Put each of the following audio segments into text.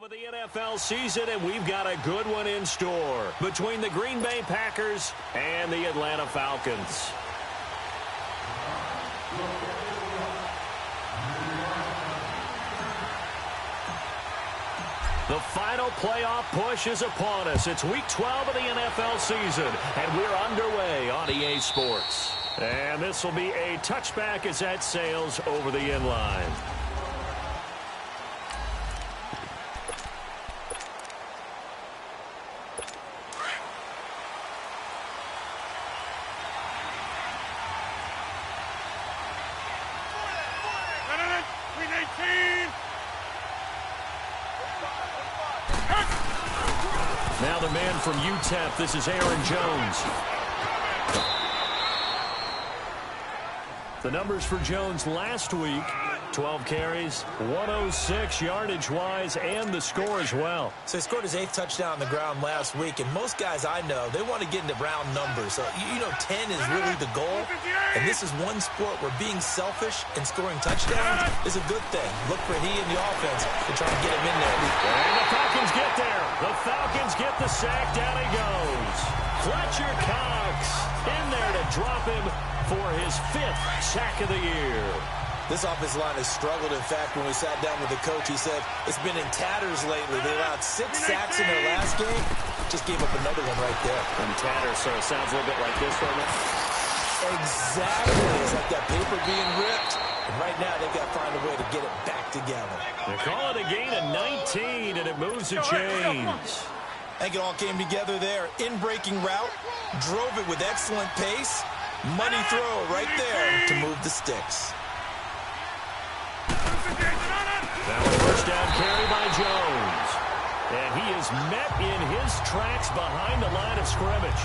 of the NFL season, and we've got a good one in store between the Green Bay Packers and the Atlanta Falcons. The final playoff push is upon us. It's Week 12 of the NFL season, and we're underway on EA Sports. And this will be a touchback as that sails over the end line. Now the man from UTEP, this is Aaron Jones. The numbers for Jones last week, 12 carries, 106 yardage-wise, and the score as well. So he scored his 8th touchdown on the ground last week, and most guys I know, they want to get into round numbers. So, 10 is really the goal, and this is one sport where being selfish and scoring touchdowns is a good thing. Look for he and the offense to try to get him in there. And the Falcons get there. The Falcons get the sack. Down he goes. Fletcher Cox in there to drop him for his 5th sack of the year. This offensive line has struggled. In fact, when we sat down with the coach, he said it's been in tatters lately. They allowed 6 sacks in their last game. Just gave up another one right there. In tatters, so it sounds a little bit like this right now. Exactly. It's like that paper being ripped. And right now, they've got to find a way to get it back together. They call it a gain of 19, and it moves the chains. I think it all came together there. In-breaking route. Drove it with excellent pace. Money throw right there to move the sticks. Now a first down carry by Jones. And he is met in his tracks behind the line of scrimmage.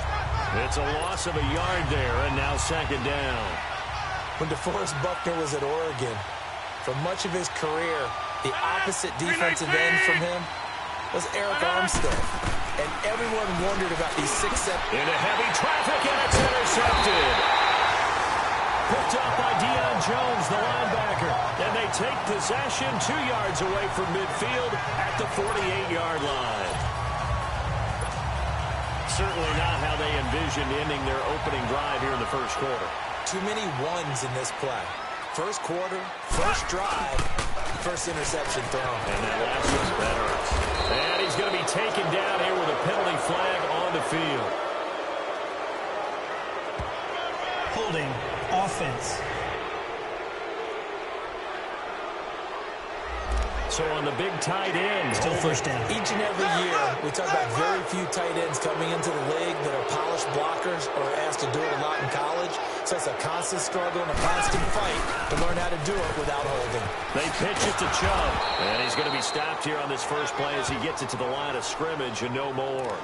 It's a loss of a yard there, and now 2nd down. When DeForest Buckner was at Oregon, for much of his career, the opposite defensive end from him was Eric Armstead. And everyone wondered about these 6-7. Into heavy traffic, and it's intercepted. Picked up by Deion Jones, the linebacker. And they take possession 2 yards away from midfield at the 48-yard line. Certainly not how they envisioned ending their opening drive here in the first quarter. Too many ones in this play. First quarter, first drive, first interception thrown. And that last one's better. And he's going to be taken down here with a penalty flag on the field. Holding offense. So on the big tight end. Still first down. Each and every year, we talk about very few tight ends coming into the league that are polished blockers or are asked to do it a lot in college. So it's a constant struggle and a constant fight to learn how to do it without holding. They pitch it to Chubb. And he's going to be stopped here on this first play as he gets it to the line of scrimmage and no more.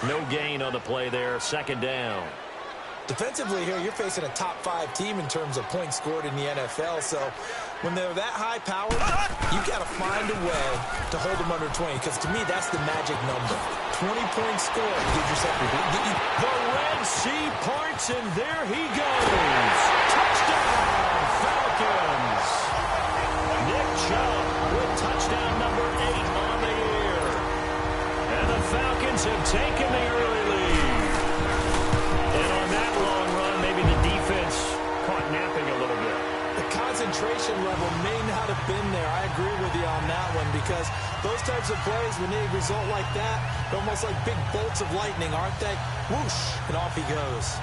No gain on the play there. 2nd down. Defensively here, you're facing a top 5 team in terms of points scored in the NFL. So when they're that high-powered, you've got to find a way to hold them under 20. Because to me, that's the magic number. 20 points scored. Give yourself the Red Sea parts, and there he goes. Touchdown, Falcons. Nick Chubb with touchdown number 8 on the year. And the Falcons have taken the early lead. And on that long run, maybe the defense caught napping a little bit. The concentration level may not have been there. I agree with you on that one because those types of plays, when they result like that, they're almost like big bolts of lightning, aren't they? Whoosh, and off he goes.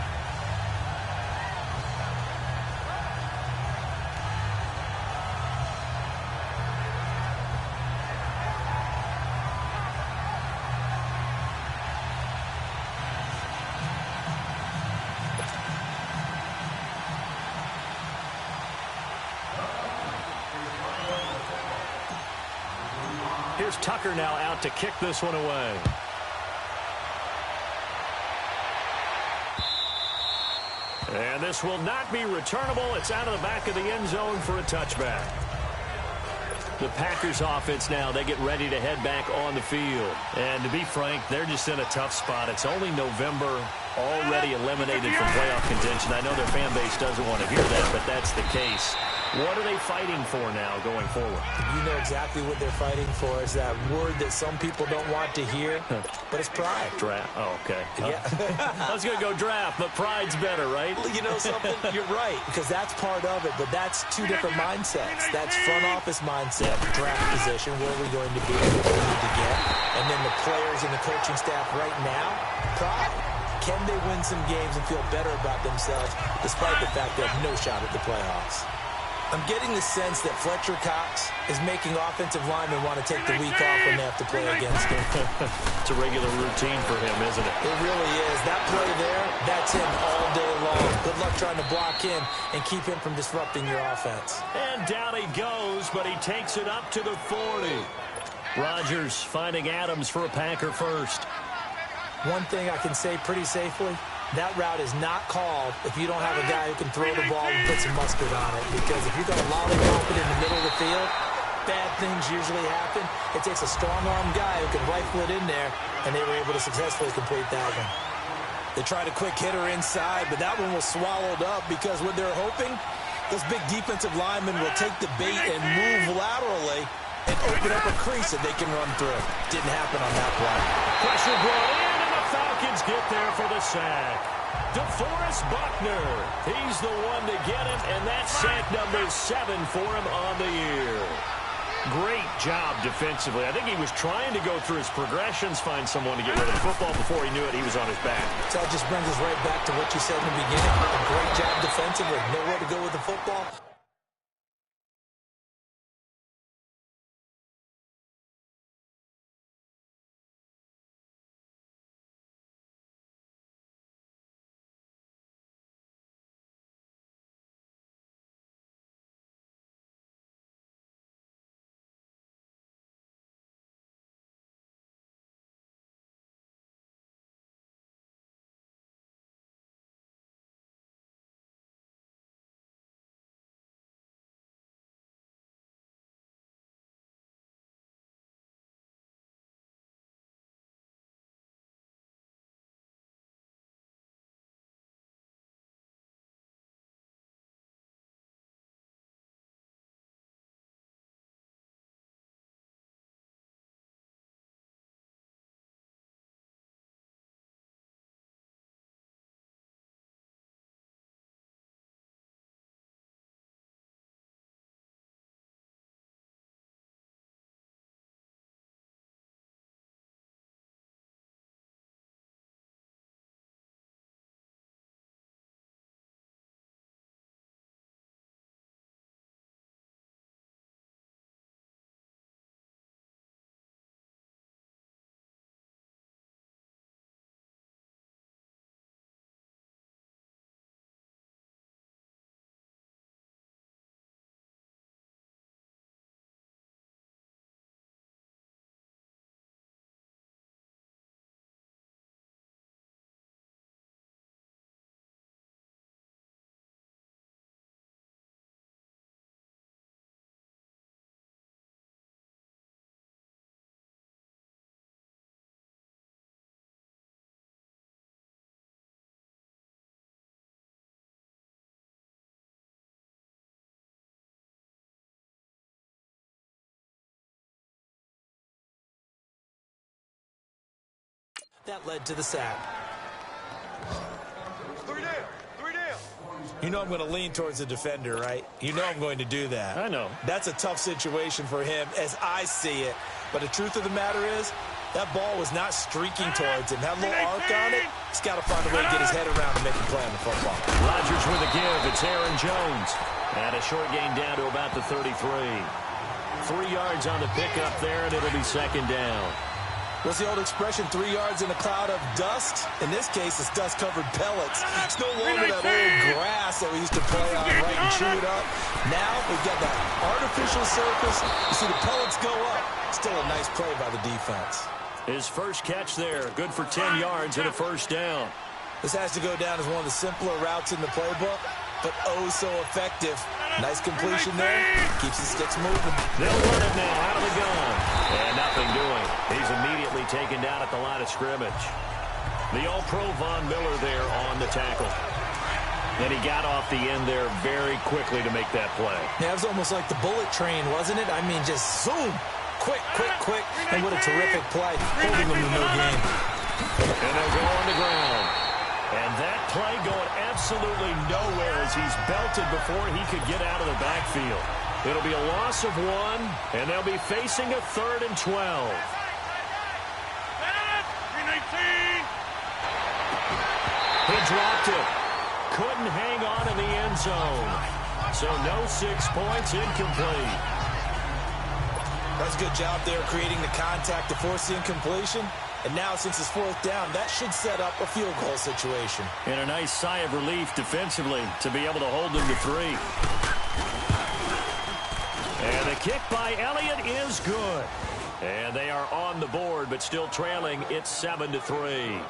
Here's Tucker now out to kick this one away. And this will not be returnable. It's out of the back of the end zone for a touchback. The Packers offense now, they get ready to head back on the field. And to be frank, they're just in a tough spot. It's only November, already eliminated from playoff contention. I know their fan base doesn't want to hear that, but that's the case. What are they fighting for now going forward? You know exactly what they're fighting for. Is that word that some people don't want to hear, but it's pride. Draft. Oh, okay. Yeah. I was going to go draft, but pride's better, right? Well, you know something? You're right, because that's part of it, but that's two different mindsets. That's front office mindset, draft position, where are we going to be, what we need to get, and then the players and the coaching staff right now, pride. Can they win some games and feel better about themselves, despite the fact they have no shot at the playoffs? I'm getting the sense that Fletcher Cox is making offensive linemen want to take the week off when they have to play against him. It's a regular routine for him, isn't it? It really is. That play there, that's him all day long. Good luck trying to block him and keep him from disrupting your offense. And down he goes, but he takes it up to the 40. Rodgers finding Adams for a Packer first. One thing I can say pretty safely, that route is not called if you don't have a guy who can throw the ball and put some mustard on it. Because if you're going to lollipop it in the middle of the field, bad things usually happen. It takes a strong-arm guy who can rifle it in there, and they were able to successfully complete that one. They tried a quick hitter inside, but that one was swallowed up because what they're hoping, those big defensive linemen will take the bait and move laterally and open up a crease that they can run through. Didn't happen on that play. Pressure brought in, and the Falcons get there for the sack. DeForest Buckner, he's the one to get him, and that's sack number 7 for him on the year. Great job defensively. I think he was trying to go through his progressions, find someone to get rid of the football. Before he knew it, he was on his back. So that just brings us right back to what you said in the beginning. A great job defensively. Nowhere to go with the football. That led to the sack. 3 down. 3 down. You know I'm going to lean towards the defender, right? You know I'm going to do that. I know. That's a tough situation for him as I see it. But the truth of the matter is, that ball was not streaking towards him. That little arc on it, he's got to find a way to get his head around and make him play on the football. Rodgers with a give. It's Aaron Jones. And a short gain down to about the 33. 3 yards on the pickup there, and it'll be second down. What's the old expression, 3 yards in a cloud of dust? In this case, it's dust-covered pellets. It's no longer that old grass that we used to play on, right, and chew it up. Now we've got that artificial surface. You see the pellets go up. Still a nice play by the defense. His first catch there, good for 10 yards and a first down. This has to go down as one of the simpler routes in the playbook, but oh so effective. Nice completion there. Keeps the sticks moving. They'll run it now out of the gun. And nothing doing. He's immediately taken down at the line of scrimmage. The All-Pro Von Miller there on the tackle. And he got off the end there very quickly to make that play. Yeah, it was almost like the bullet train, wasn't it? I mean, just zoom. Quick, quick, quick. And what a terrific play. Holding them to no gain. And they'll go on the ground. And that play going absolutely nowhere as he's belted before he could get out of the backfield. It'll be a loss of 1, and they'll be facing a 3rd and 12. He dropped it. Couldn't hang on in the end zone. So no 6 points, incomplete. That's a good job there creating the contact to force the incompletion. And now, since it's 4th down, that should set up a field goal situation. And a nice sigh of relief defensively to be able to hold them to 3. And the kick by Elliott is good. And they are on the board, but still trailing. It's 7-3.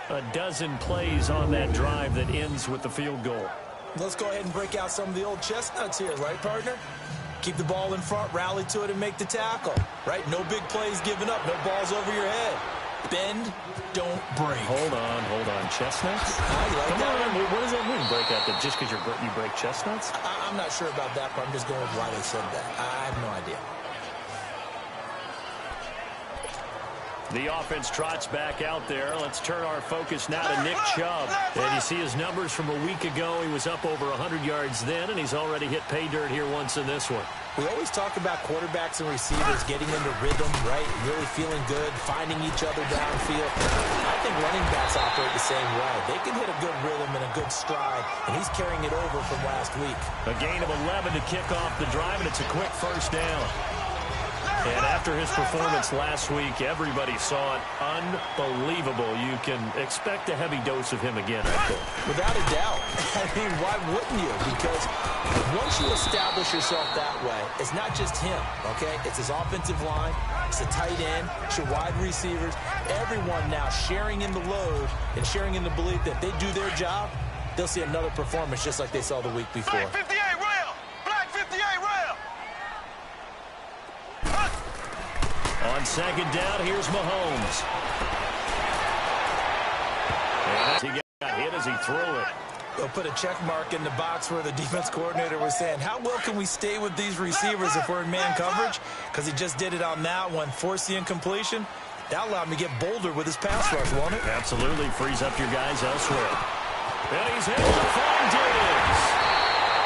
A dozen plays on that drive that ends with the field goal. Let's go ahead and break out some of the old chestnuts here, right, partner? Keep the ball in front, rally to it, and make the tackle, right? No big plays given up, no balls over your head. Bend, don't break. Hold on. Chestnuts? Like Come on, what does that mean, break out? That just because you break chestnuts? I'm not sure about that, but I'm just going with why they said that. I have no idea. The offense trots back out there. Let's turn our focus now to Nick Chubb. And you see his numbers from a week ago. He was up over 100 yards then, and he's already hit pay dirt here once in this one. We always talk about quarterbacks and receivers getting into rhythm, right? Really feeling good, finding each other downfield. I think running backs operate the same way. They can hit a good rhythm and a good stride, and he's carrying it over from last week. A gain of 11 to kick off the drive, and it's a quick 1st down. And after his performance last week, everybody saw it. Unbelievable. You can expect a heavy dose of him again, I think. Without a doubt. I mean, why wouldn't you? Because once you establish yourself that way, it's not just him, okay? It's his offensive line, it's the tight end, it's your wide receivers, everyone now sharing in the load and sharing in the belief that if they do their job, they'll see another performance just like they saw the week before. Black 58 rail! Black 58 rail! On 2nd down, here's Mahomes. And he got hit as he threw it. They'll put a check mark in the box where the defense coordinator was saying, how well can we stay with these receivers if we're in man coverage? Because he just did it on that one, forced the incompletion. That allowed him to get bolder with his pass rush, won't it? Absolutely frees up your guys elsewhere. And he's able to find Diggs.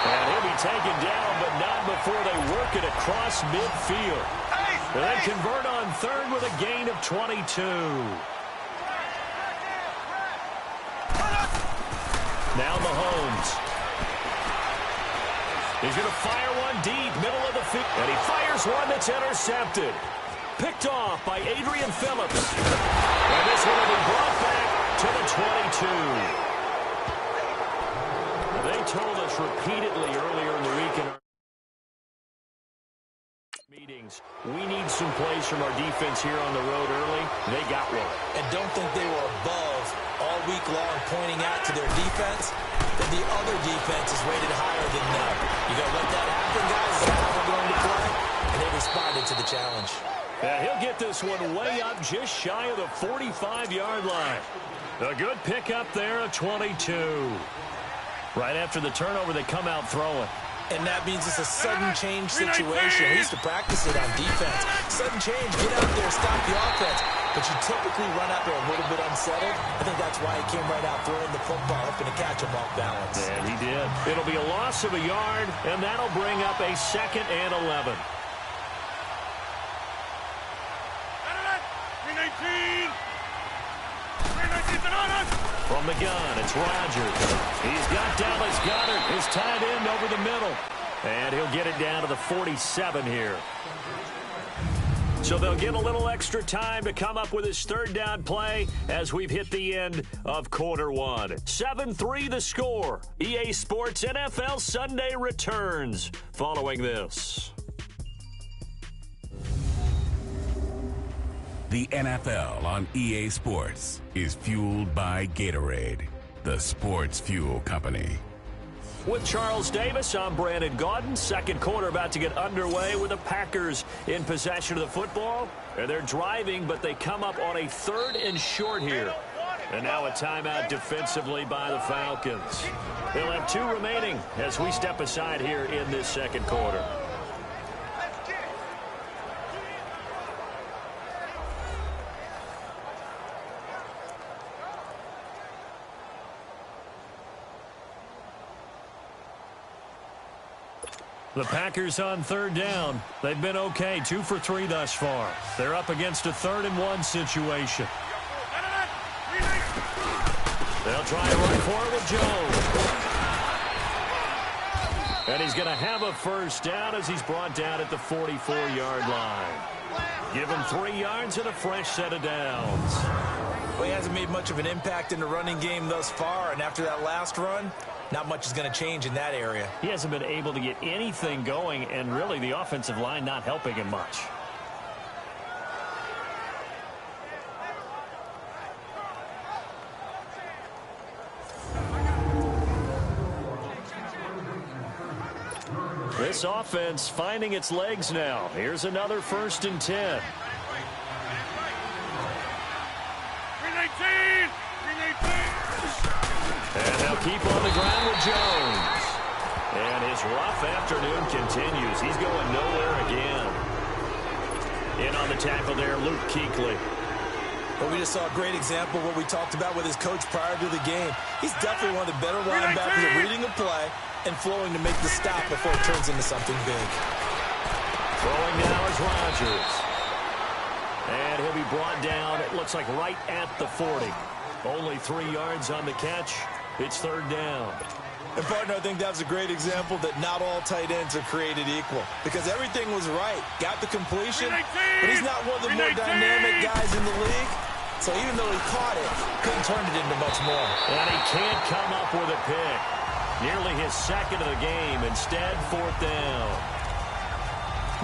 And he'll be taken down, but not before they work it across midfield. And they convert on 3rd with a gain of 22. Now Mahomes. He's going to fire one deep, middle of the field. And he fires one that's intercepted. Picked off by Adrian Phillips. And this one will be brought back to the 22. They told us repeatedly earlier in the week in our meetings, we need some plays from our defense here on the road early. They got one. And don't think they were above all week long pointing out to their defense that the other defense is rated higher than them. You got to let that happen, guys. Is that how we're going to play? And they responded to the challenge. Yeah, he'll get this one way up just shy of the 45-yard line. A good pickup there of 22. Right after the turnover, they come out throwing. And that means it's a sudden change situation. We used to practice it on defense. Sudden change, get out there, stop the offense. But you typically run out there a little bit unsettled. I think that's why he came right out throwing the football, hoping to catch him off balance. And he did. It'll be a loss of a yard, and that'll bring up a 2nd and 11. From the gun, it's Rodgers. He's got Dallas Goedert, his tight end over the middle. And he'll get it down to the 47 here. So they'll get a little extra time to come up with his 3rd down play as we've hit the end of quarter 1. 7-3 the score. EA Sports NFL Sunday returns following this. The NFL on EA Sports is fueled by Gatorade, the sports fuel company. With Charles Davis, I'm Brandon Gaudin. 2nd quarter about to get underway with the Packers in possession of the football. And they're driving, but they come up on a 3rd and short here. And now a timeout defensively by the Falcons. They'll have 2 remaining as we step aside here in this second quarter. The Packers on 3rd down. They've been okay, 2 for 3 thus far. They're up against a 3rd-and-1 situation. They'll try to run for it with Jones. And he's going to have a first down as he's brought down at the 44-yard line. Give him 3 yards and a fresh set of downs. Well, he hasn't made much of an impact in the running game thus far, and after that last run, not much is going to change in that area. He hasn't been able to get anything going, and really the offensive line not helping him much. This offense finding its legs now. Here's another 1st and 10. And they'll keep on the ground with Jones. And his rough afternoon continues. He's going nowhere again. In on the tackle there, Luke Kuechly. But we just saw a great example of what we talked about with his coach prior to the game. He's definitely one of the better linebackers at reading a play and flowing to make the stop before it turns into something big. Throwing now is Rodgers. And he'll be brought down, it looks like right at the 40. Only 3 yards on the catch. It's 3rd down. And, partner, I think that's a great example that not all tight ends are created equal. Because everything was right. Got the completion, but he's not one of the more dynamic guys in the league. So even though he caught it, couldn't turn it into much more. And he can't come up with a pick. Nearly his 2nd of the game. Instead, 4th down.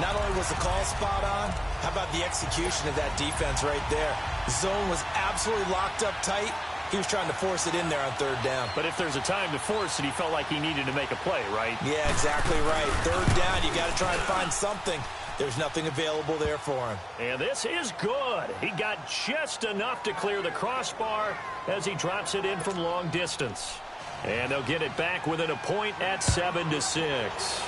Not only was the call spot on, how about the execution of that defense right there? The zone was absolutely locked up tight. He was trying to force it in there on 3rd down. But if there's a time to force it, he felt like he needed to make a play, right? Yeah, exactly right. 3rd down, you got to try and find something. There's nothing available there for him. And this is good. He got just enough to clear the crossbar as he drops it in from long distance. And they'll get it back within a point at 7-6.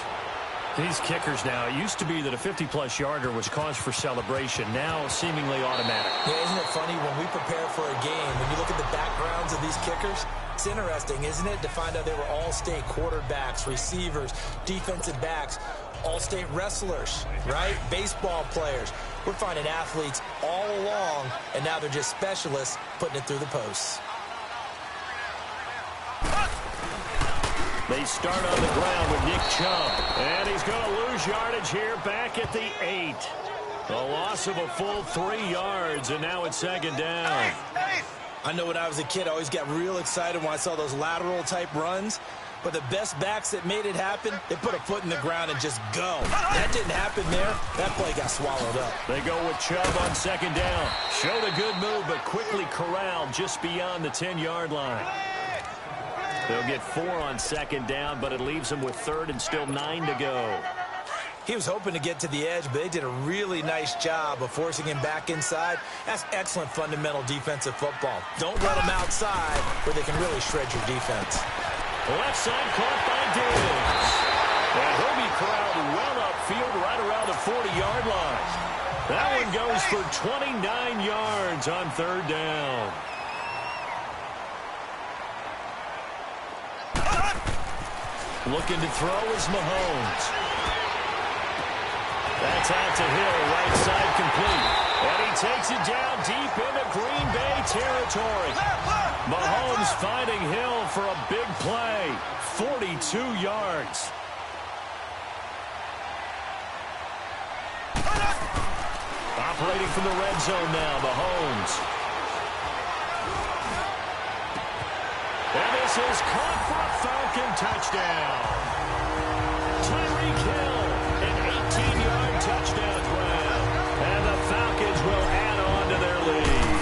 These kickers now, it used to be that a 50-plus yarder was cause for celebration. Now, seemingly automatic. Yeah, isn't it funny when we prepare for a game, when you look at the backgrounds of these kickers, it's interesting, isn't it, to find out they were all-state quarterbacks, receivers, defensive backs, all-state wrestlers, right? Baseball players. We're finding athletes all along, and now they're just specialists putting it through the posts. They start on the ground with Nick Chubb. And he's going to lose yardage here back at the 8. A loss of a full 3 yards, and now it's 2nd down. I know when I was a kid, I always got real excited when I saw those lateral-type runs. But the best backs that made it happen, they put a foot in the ground and just go. That didn't happen there. That play got swallowed up. They go with Chubb on 2nd down. Showed a good move, but quickly corralled just beyond the 10-yard line. They'll get 4 on 2nd down, but it leaves them with 3rd and still 9 to go. He was hoping to get to the edge, but they did a really nice job of forcing him back inside. That's excellent fundamental defensive football. Don't run them outside where they can really shred your defense. Left side caught by Diggs. And he'll be corralled well upfield right around the 40-yard line. That one goes for 29 yards on 3rd down. Looking to throw is Mahomes. That's out to Hill, right side complete. And he takes it down deep into Green Bay territory. Mahomes finding Hill for a big play. 42 yards. Operating from the red zone now, Mahomes. And this is caught for a Falcon touchdown. Tyreek Hill, an 18-yard touchdown grab. And the Falcons will add on to their lead.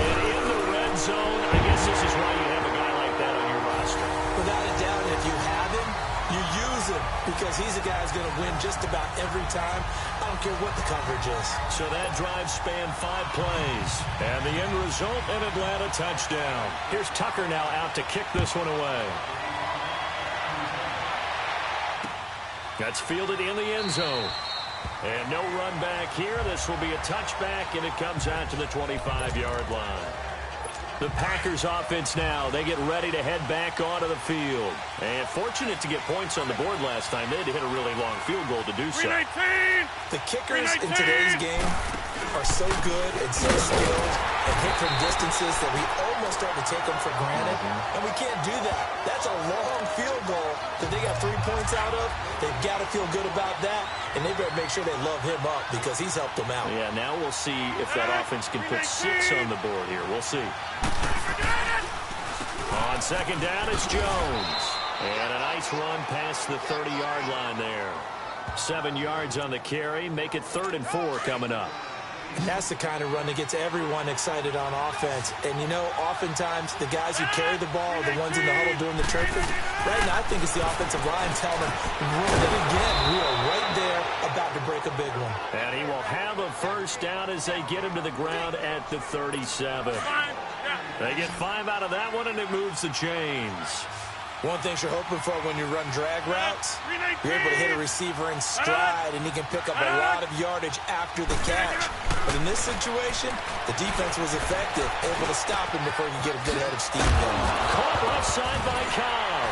And in the red zone, I guess this is why you have a guy like that on your roster. Without a doubt, if you have him, You use him because he's a guy who's going to win just about every time. I don't care what the coverage is. So that drive spanned 5 plays. And the end result, an Atlanta touchdown. Here's Tucker now out to kick this one away. That's fielded in the end zone. And no run back here. This will be a touchback, and it comes out to the 25-yard line. The Packers offense now, they get ready to head back onto the field. And fortunate to get points on the board last time. They had to hit a really long field goal to do so. The kickers in today's game are so good and so skilled and hit from distances that we almost start to take them for granted. And we can't do that. That's a long field goal that they got 3 points out of. They've got to feel good about that. And they better make sure they love him up because he's helped them out. Yeah, now we'll see if that offense can put 6 on the board here. We'll see. On second down, it's Jones. And a nice run past the 30-yard line there. 7 yards on the carry. Make it 3rd and 4 coming up. And that's the kind of run that gets everyone excited on offense. And, you know, oftentimes the guys who carry the ball are the ones in the huddle doing the chirping. Right now, I think it's the offensive line telling them, run it again. We are right there about to break a big one. And he will have a first down as they get him to the ground at the 37. They get 5 out of that one, and it moves the chains. One thing you're hoping for when you run drag routes, you're able to hit a receiver in stride, and he can pick up a lot of yardage after the catch. But in this situation, the defense was effective, able to stop him before he could get a good head of steam going. Caught left side by Cobb.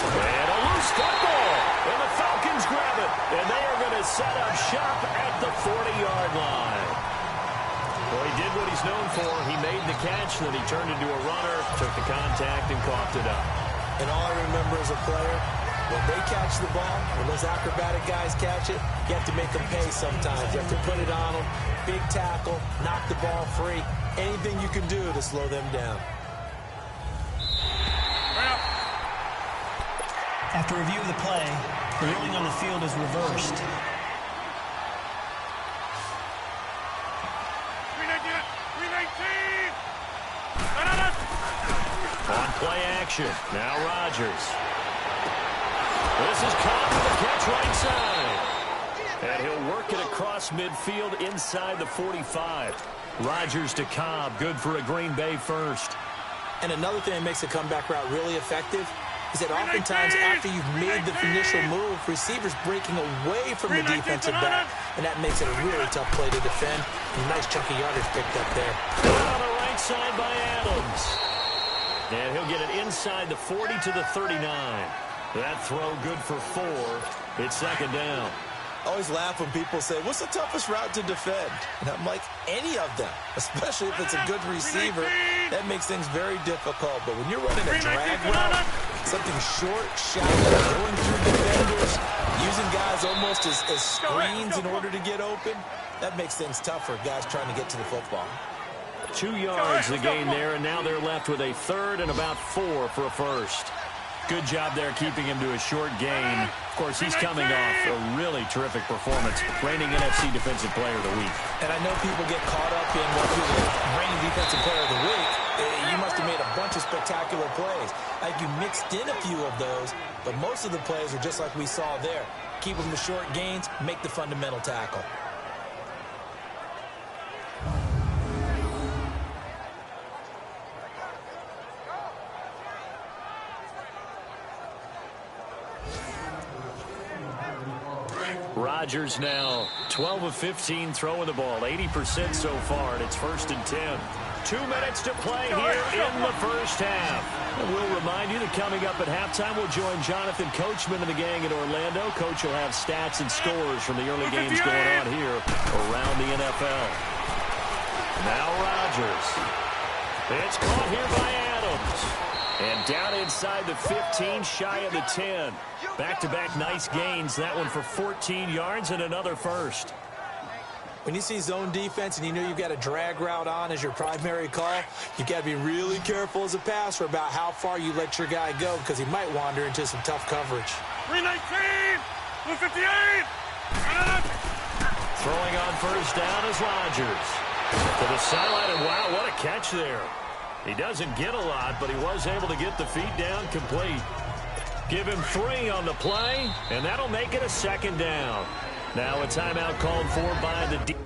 And a loose football. And the Falcons grab it. And they are going to set up shop at the 40-yard line. Well, he did what he's known for. He made the catch, then he turned into a runner, took the contact, and coughed it up. And all I remember as a player, when they catch the ball, when those acrobatic guys catch it, you have to make them pay sometimes. You have to put it on them, big tackle, knock the ball free, anything you can do to slow them down. After review of the play, the ruling on the field is reversed. On play action. Now Rodgers. This is Cobb with a catch right side. And he'll work it across midfield inside the 45. Rodgers to Cobb. Good for a Green Bay first. And another thing that makes a comeback route really effective is that oftentimes after you've made the initial move, receivers breaking away from the defensive back, and that makes it a really tough play to defend. A nice chunky yardage picked up there. On the right side by Adams. And he'll get it inside the 40 to the 39. That throw good for 4. It's second down. I always laugh when people say, what's the toughest route to defend? And I'm like, any of them, especially if it's a good receiver. That makes things very difficult. But when you're running a drag route, something short, shallow, going through defenders, using guys almost as screens in order to get open, that makes things tough for guys trying to get to the football. 2 yards the gain there, and now they're left with a 3rd and about 4 for a first. Good job there keeping him to a short gain. Of course, he's coming off a really terrific performance, reigning NFC Defensive Player of the Week. And I know people get caught up in what people reigning Defensive Player of the Week. You must have made a bunch of spectacular plays. Like you mixed in a few of those, but most of the plays are just like we saw there. Keep them to short gains, make the fundamental tackle. Rodgers now 12 of 15 throwing the ball, 80% so far, and it's 1st and 10. 2 minutes to play here in the first half. And we'll remind you that coming up at halftime, we'll join Jonathan Coachman and the gang in Orlando. Coach will have stats and scores from the early games going on here around the NFL. Now Rodgers. It's caught here by Adams. And down inside the 15, shy of the 10. Back-to-back nice gains. That one for 14 yards and another first. When you see zone defense and you know you've got a drag route on as your primary call, you've got to be really careful as a passer about how far you let your guy go because he might wander into some tough coverage. 319, 258. Throwing on first down is Rodgers. To the sideline, and wow, what a catch there. He doesn't get a lot, but he was able to get the feet down complete. Give him 3 on the play, and that'll make it a 2nd down. Now a timeout called for by the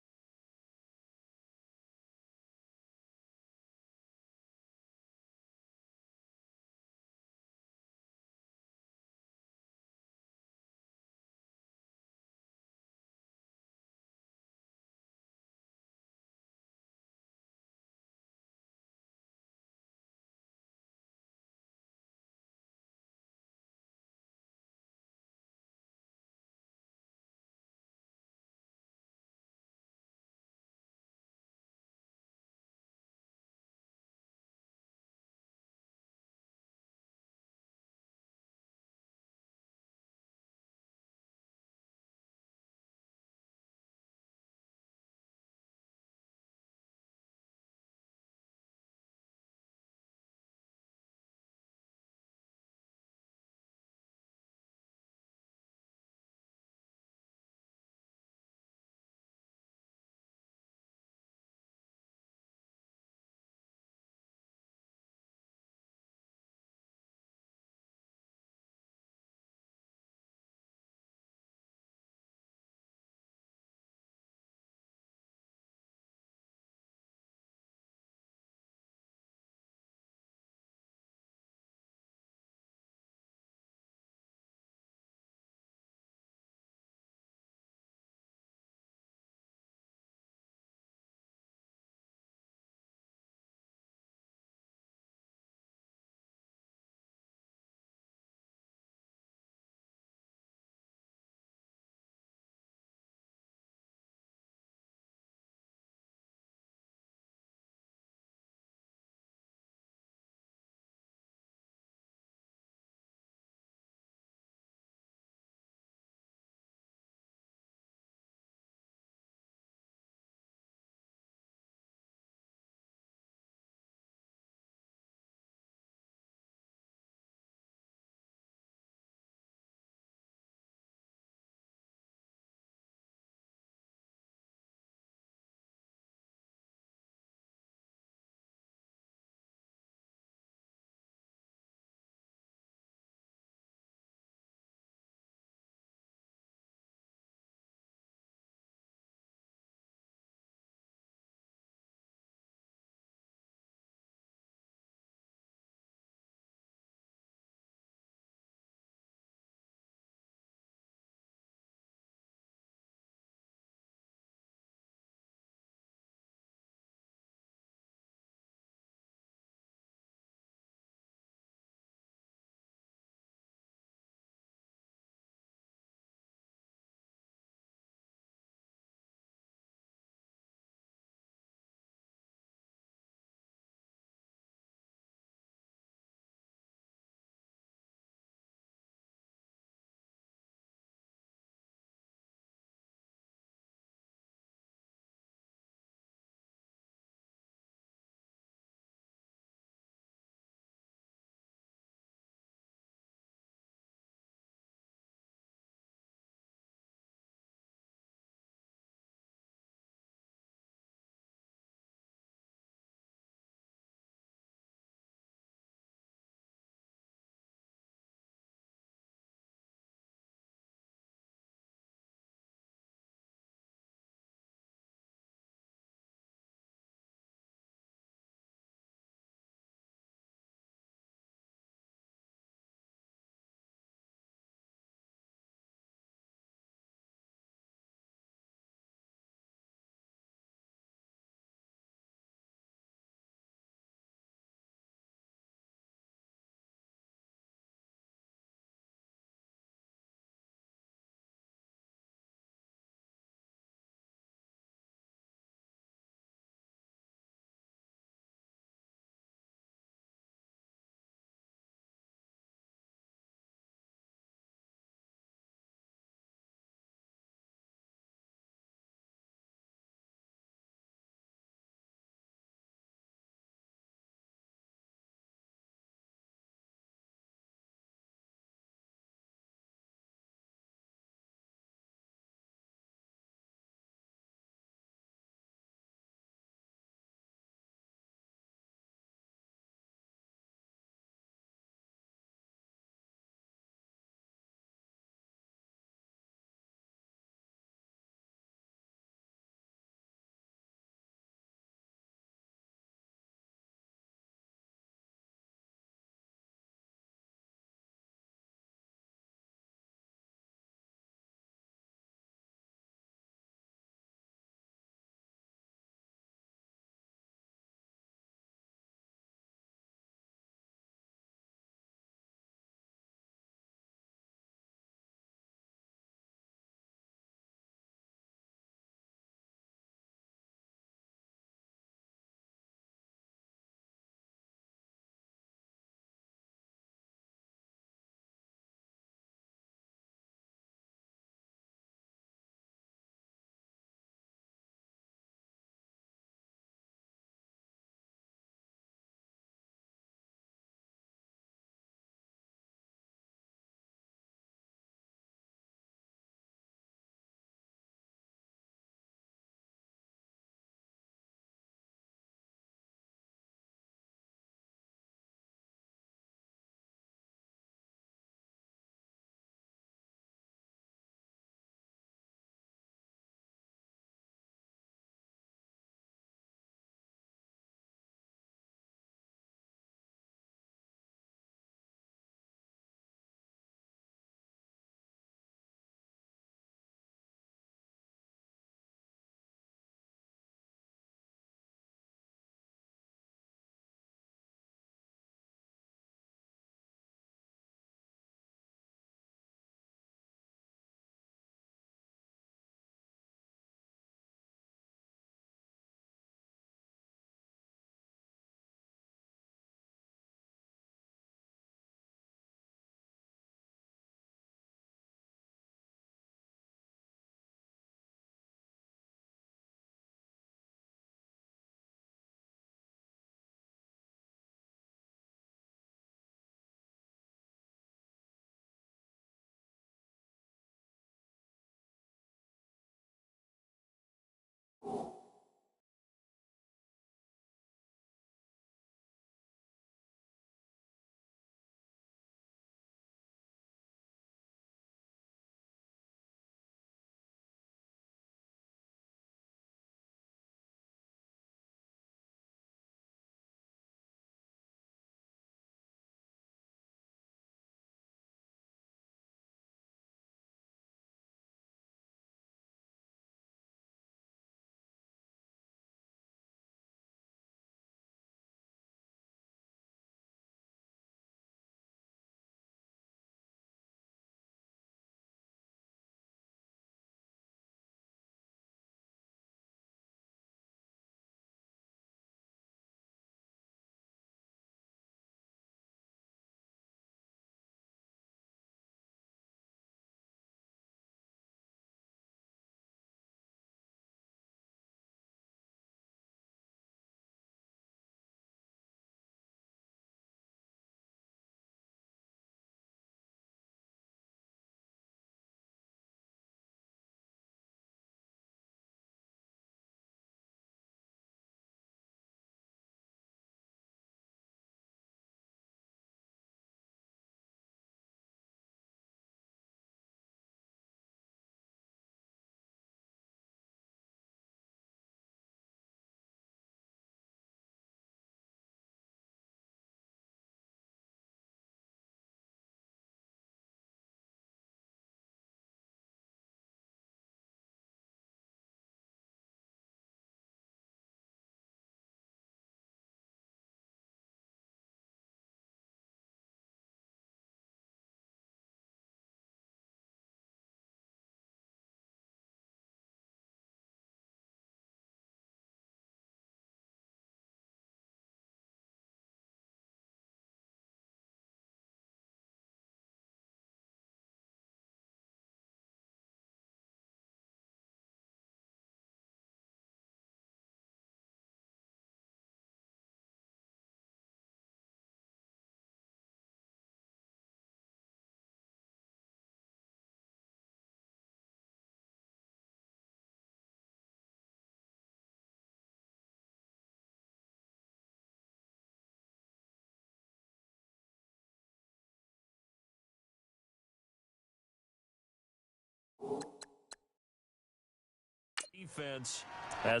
defense. As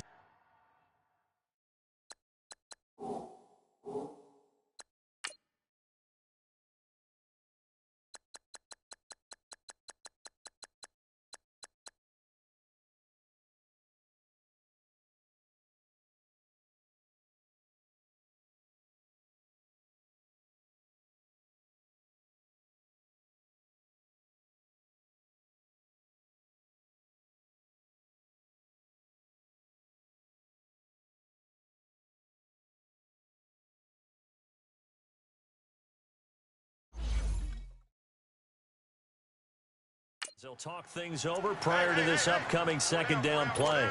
they'll talk things over prior to this upcoming second down play.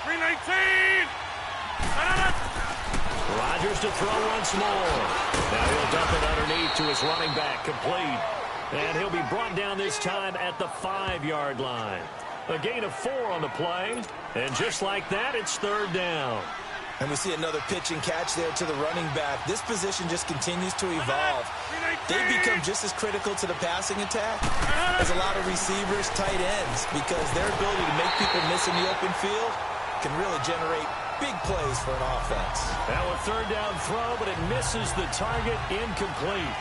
319. Rodgers to throw once more. Now he'll dump it underneath to his running back, complete. And he'll be brought down this time at the 5-yard line. A gain of 4 on the play. And just like that, it's third down. And we see another pitch and catch there to the running back. This position just continues to evolve. They become just as critical to the passing attack as a lot of receivers, tight ends, because their ability to make people miss in the open field can really generate big plays for an offense. Now a third down throw, but it misses the target, incomplete.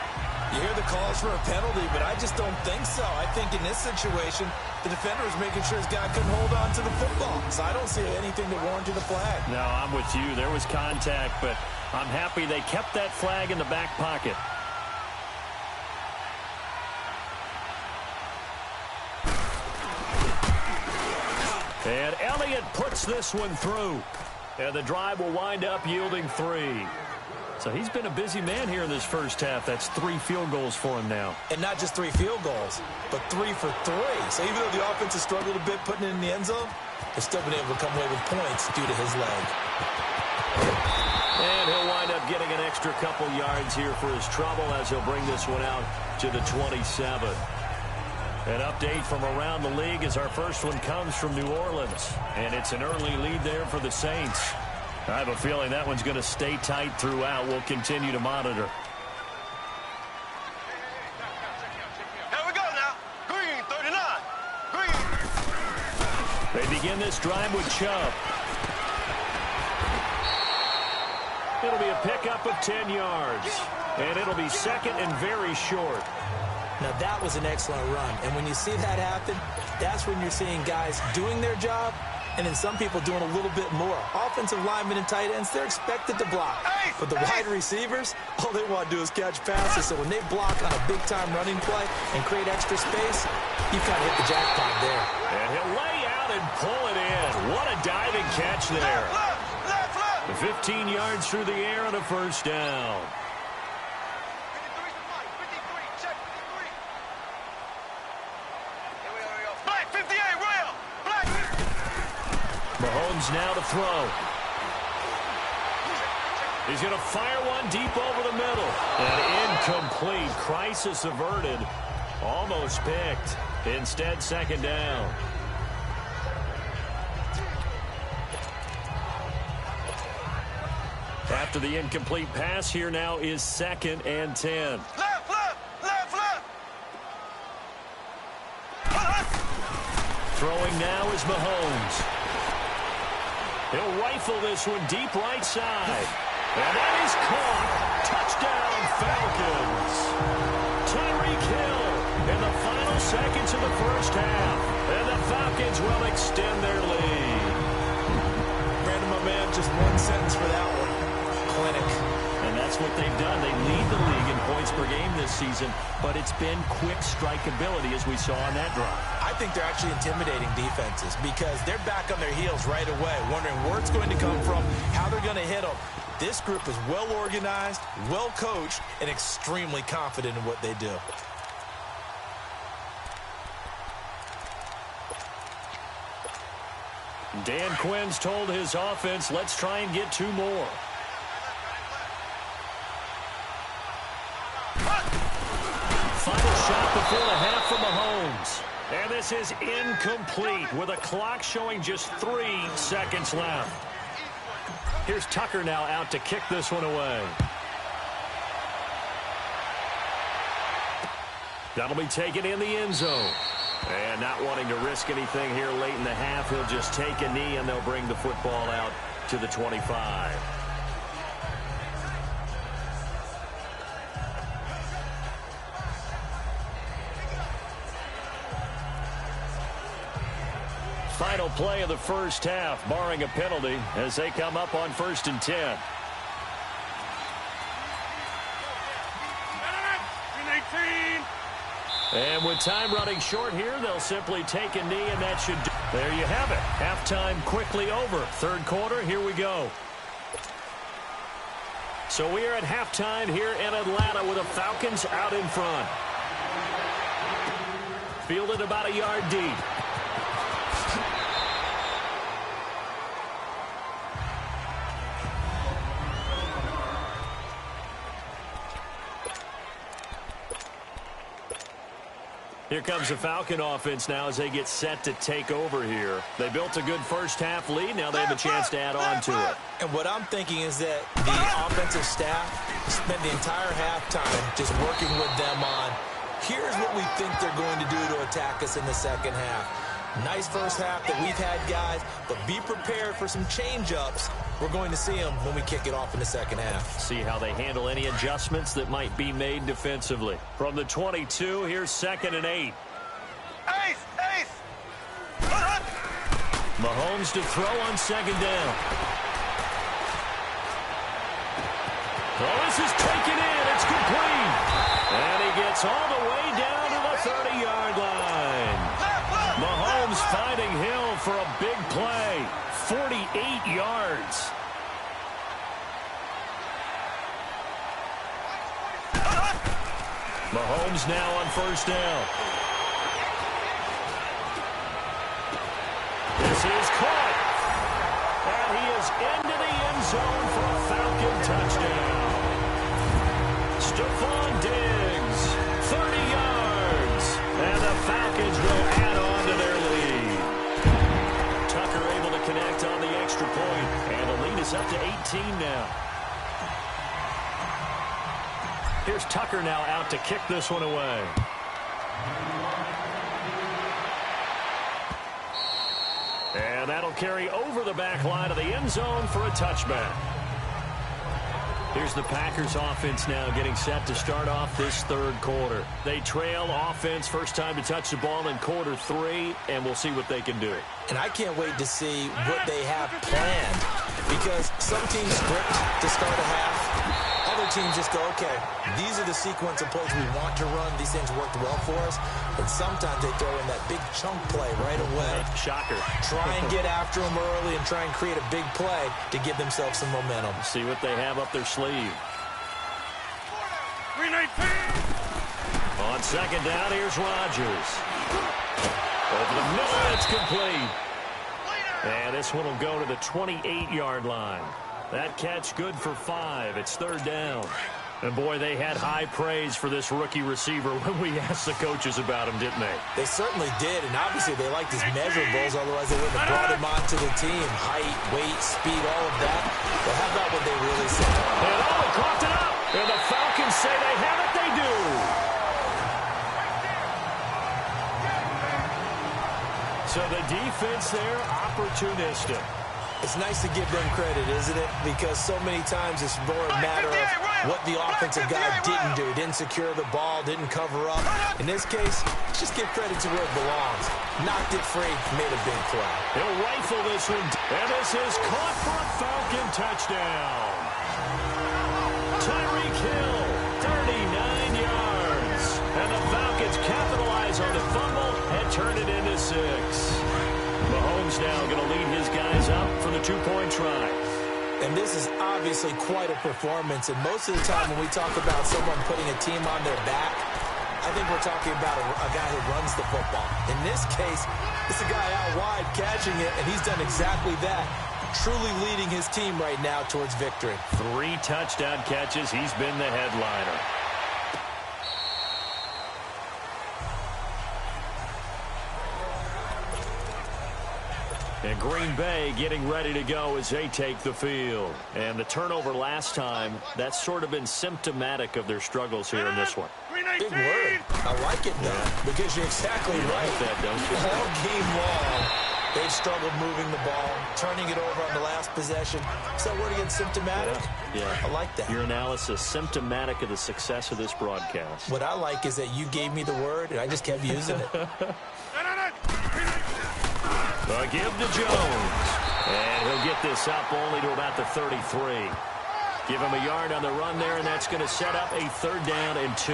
You hear the calls for a penalty, but I just don't think so. I think in this situation, the defender was making sure his guy couldn't hold on to the football. So I don't see anything that warranted a flag. No, I'm with you. There was contact, but I'm happy they kept that flag in the back pocket. And Elliott puts this one through. And the drive will wind up yielding 3. So he's been a busy man here in this first half. That's 3 field goals for him now. And not just 3 field goals, but 3 for 3. So even though the offense has struggled a bit putting it in the end zone, they've still been able to come away with points due to his leg. And he'll wind up getting an extra couple yards here for his trouble as he'll bring this one out to the 27. An update from around the league as our first one comes from New Orleans. And it's an early lead there for the Saints. I have a feeling that one's going to stay tight throughout. We'll continue to monitor. Here we go now. Green, 39. Green. They begin this drive with Chubb. It'll be a pickup of 10 yards. And it'll be second and very short. Now, that was an excellent run. And when you see that happen, that's when you're seeing guys doing their job and then some people doing a little bit more. Offensive linemen and tight ends, they're expected to block. But the wide receivers, all they want to do is catch passes. So when they block on a big-time running play and create extra space, you kind of hit the jackpot there. And he'll lay out and pull it in. What a diving catch there. The 15 yards through the air and a first down. Mahomes now to throw. He's going to fire one deep over the middle. And incomplete. Crisis averted. Almost picked. Instead, second down. After the incomplete pass, here now is 2nd and 10. Left. Throwing now is Mahomes. He'll rifle this one deep right side. And that is caught. Touchdown, Falcons. Tyreek Hill in the final seconds of the first half. And the Falcons will extend their lead. Brandon, my man, just one sentence for that one. Clinic. And that's what they've done. They lead the league in points per game this season, but it's been quick strikeability as we saw on that drive. I think they're actually intimidating defenses because they're back on their heels right away, wondering where it's going to come from, how they're going to hit them. This group is well organized, well coached, and extremely confident in what they do. Dan Quinn's told his offense, let's try and get 2 more. Final shot before the half for Mahomes. And this is incomplete with a clock showing just 3 seconds left. Here's Tucker now out to kick this one away. That'll be taken in the end zone. And not wanting to risk anything here late in the half, he'll just take a knee and they'll bring the football out to the 25. Final play of the first half, barring a penalty, as they come up on 1st and 10. And with time running short here, they'll simply take a knee, and that should do. There you have it. Halftime quickly over. Third quarter, here we go. So we are at halftime here in Atlanta with the Falcons out in front. Fielded about a yard deep. Here comes the Falcon offense now as they get set to take over here. They built a good first half lead. Now they have a chance to add on to it. And what I'm thinking is that the offensive staff spent the entire halftime just working with them on, here's what we think they're going to do to attack us in the second half. Nice first half that we've had, guys, but be prepared for some change-ups. We're going to see them when we kick it off in the second half. See how they handle any adjustments that might be made defensively. From the 22, here's 2nd and 8. Ace! Mahomes to throw on 2nd down. Oh, this is taken in. It's complete. And he gets all the way down to the 30-yard line. Mahomes finding Hill for a big play. 48 yards. Mahomes now on 1st down. This is caught. And he is into the end zone for a Falcon touchdown. Stephon Diggs, 30 yards. And the Falcons will add on to their lead. Tucker able to connect on the extra point. And the lead is up to 18 now. Here's Tucker now out to kick this one away. And that'll carry over the back line of the end zone for a touchback. Here's the Packers offense now getting set to start off this third quarter. They trail offense, first time to touch the ball in quarter 3, and we'll see what they can do. And I can't wait to see what they have planned, because some teams script to start a half. Other teams just go, okay, these are the sequence of plays we want to run. These things worked well for us. And sometimes they throw in that big chunk play right away. Shocker. Try and get after them early and try and create a big play to give themselves some momentum. See what they have up their sleeve. 319. On 2nd down, here's Rodgers. Over the middle, it's complete. And this one will go to the 28-yard line. That catch good for 5. It's 3rd down. And, boy, they had high praise for this rookie receiver when we asked the coaches about him, didn't they? They certainly did, and obviously they liked his measurables, otherwise they wouldn't have brought him onto the team. Height, weight, speed, all of that. But how about what they really said? And they coughed it up. And the Falcons say they have it. They do. So the defense there, opportunistic. It's nice to give them credit, isn't it? Because so many times it's more a matter of what the offensive guy didn't do. Didn't secure the ball, didn't cover up. In this case, just give credit to where it belongs. Knocked it free, made a big play. He'll rifle this one. And this is caught for a Falcon touchdown. Tyreek Hill, 39 yards. And the Falcons capitalize on the fumble and turn it into 6. Mahomes now going to lead his guys up for the 2-point try. And this is obviously quite a performance. And most of the time when we talk about someone putting a team on their back, I think we're talking about a guy who runs the football. In this case, it's a guy out wide catching it, and he's done exactly that. Truly leading his team right now towards victory. 3 touchdown catches. He's been the headliner. And Green Bay getting ready to go as they take the field. And the turnover last time, that's sort of been symptomatic of their struggles here in this one. Big word. I like it, though, because you're exactly right. Like that, don't you? All game long, they've struggled moving the ball, turning it over on the last possession. Is that word again, symptomatic? Yeah. I like that. Your analysis, symptomatic of the success of this broadcast. What I like is that you gave me the word, and I just kept using it. The give to Jones. And he'll get this up only to about the 33. Give him a yard on the run there, and that's going to set up a 3rd down and 2.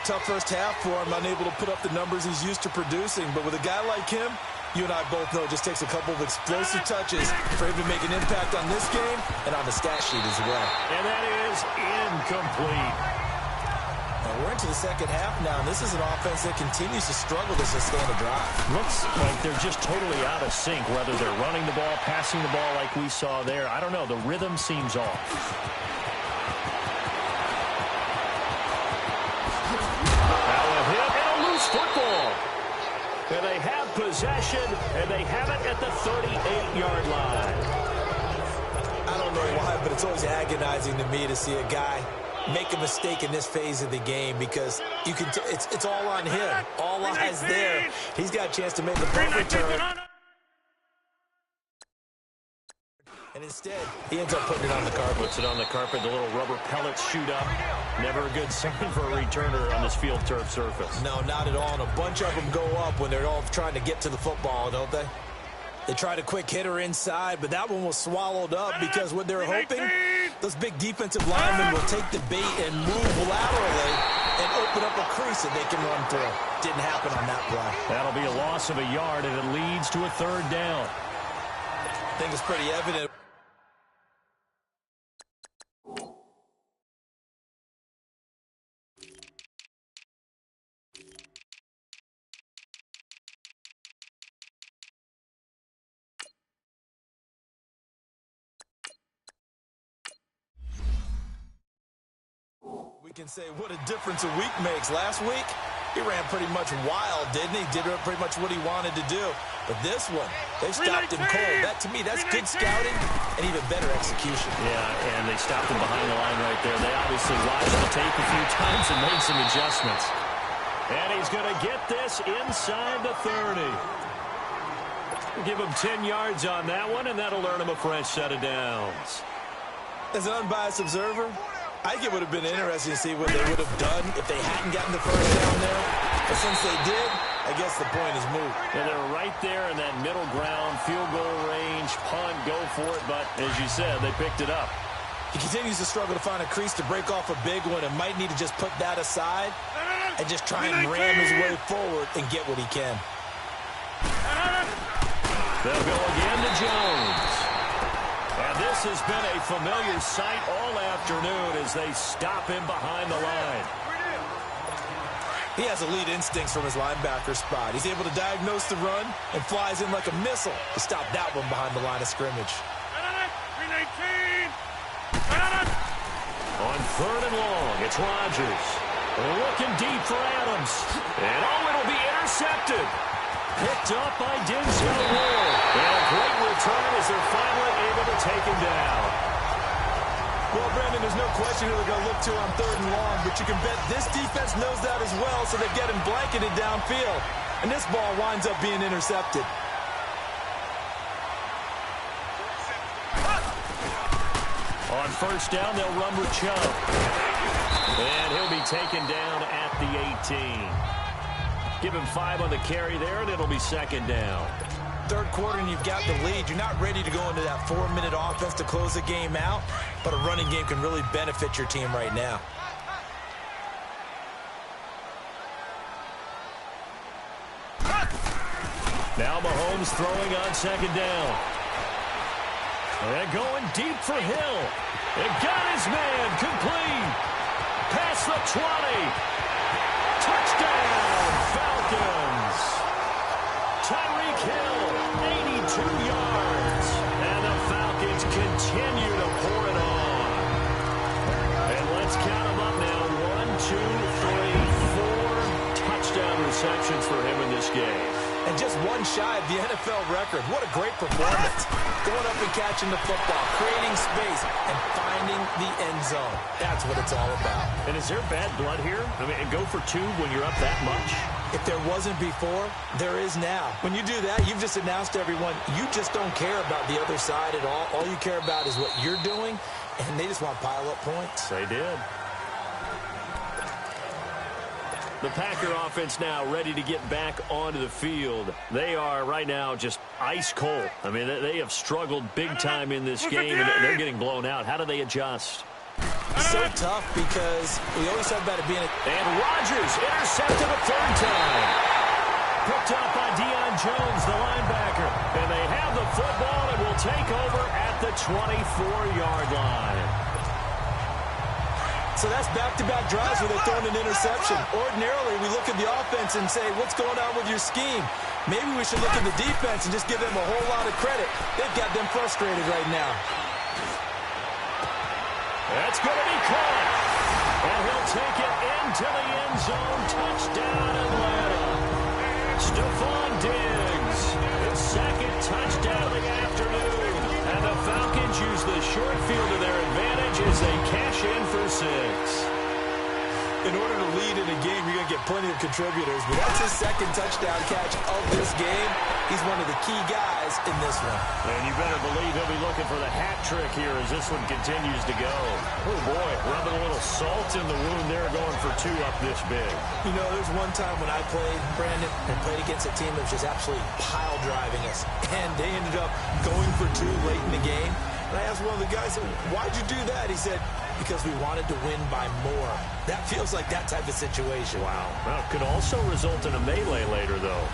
Tough first half for him, unable to put up the numbers he's used to producing. But with a guy like him, you and I both know it just takes a couple of explosive touches for him to make an impact on this game and on the stat sheet as well. And that is incomplete. And we're into the second half now, and this is an offense that continues to struggle to sustain a drive. Looks like they're just totally out of sync, whether they're running the ball, passing the ball like we saw there. I don't know. The rhythm seems off. Now a hit and a loose football. And they have possession, and they have it at the 38-yard line. I don't know why, but it's always agonizing to me to see a guy make a mistake in this phase of the game, because you can it's all on him. All eyes there. He's got a chance to make a punt return. And instead, he ends up putting it on the carpet. Puts it on the carpet. The little rubber pellets shoot up. Never a good sign for a returner on this field turf surface. No, not at all. And a bunch of them go up when they're all trying to get to the football, don't they? They tried a quick hitter inside, but that one was swallowed up because what they're hoping, those big defensive linemen will take the bait and move laterally and open up a crease that they can run through. Didn't happen on that play. That'll be a loss of a yard, and it leads to a 3rd down. I think it's pretty evident. We can say what a difference a week makes. Last week, he ran pretty much wild, didn't he? Did pretty much what he wanted to do. But this one, they stopped him cold. That, to me, that's good scouting and even better execution. Yeah, and they stopped him behind the line right there. They obviously watched the tape a few times and made some adjustments. And he's going to get this inside the 30. Give him 10 yards on that one, and that'll earn him a fresh set of downs. As an unbiased observer, I think it would have been interesting to see what they would have done if they hadn't gotten the first down there. But since they did, I guess the point is moot. And they're right there in that middle ground, field goal range, punt, go for it. But as you said, they picked it up. He continues to struggle to find a crease to break off a big one and might need to just put that aside and just try and ram his way forward and get what he can. They'll go again to Jones. And this has been a familiar sight all afternoon as they stop him behind the line. He has elite instincts from his linebacker spot. He's able to diagnose the run and flies in like a missile to stop that one behind the line of scrimmage. On 3rd and long, it's Rodgers. Looking deep for Adams. And it'll be intercepted. Picked up by Denzel Ward. And a great return as they're finally able to take him down. Well, Brandon, there's no question who they're going to look to on 3rd and long, but you can bet this defense knows that as well, so they get him blanketed downfield. And this ball winds up being intercepted. On 1st down, they'll run with Chubb. And he'll be taken down at the 18. Give him 5 on the carry there, and it'll be 2nd down. 3rd quarter and you've got the lead. You're not ready to go into that 4-minute offense to close the game out, but a running game can really benefit your team right now. Now Mahomes throwing on 2nd down. And going deep for Hill. And got his man complete. Past the 20. Touchdown, Falcons. Tyreek Hill, 82 yards. And the Falcons continue to pour it on. And let's count them up now. 1, 2, 3, 4 touchdown receptions for him in this game. And just one shy of the NFL record. What a great performance. going up and catching the football, creating space, and finding the end zone. That's what it's all about. And is there bad blood here? I mean, go for two when you're up that much? If there wasn't before, there is now. When you do that, you've just announced to everyone, you just don't care about the other side at all. All you care about is what you're doing, and they just want to pile up points. They did. The Packer offense now ready to get back onto the field. They are right now just ice cold. I mean, they have struggled big time in this game, and they're getting blown out. How do they adjust? So tough because we always talk about it being And Rodgers intercepted a third time. Picked up by Deion Jones, the linebacker. And they have the football and will take over at the 24-yard line. So that's back-to-back drives where they're throwing an interception. Ordinarily, we look at the offense and say, what's going on with your scheme? Maybe we should look at the defense and just give them a whole lot of credit. They've got them frustrated right now. That's going to be caught. And he'll take it into the end zone. Touchdown, Atlanta. Stephon Diggs, his second touchdown of the afternoon. And the Falcons use the short field to their advantage as they cash in for 6. In order to lead in a game, you're going to get plenty of contributors, but that's his second touchdown catch of this game. He's one of the key guys in this one. And you better believe he'll be looking for the hat trick here as this one continues to go. Oh, boy, rubbing a little salt in the wound there, going for 2 up this big. You know, there's one time when I played, Brandon, and played against a team that was just absolutely pile driving us, and they ended up going for 2 late in the game. And I asked one of the guys, why'd you do that? He said, because we wanted to win by more. That feels like that type of situation. Wow. Well, it could also result in a melee later, though.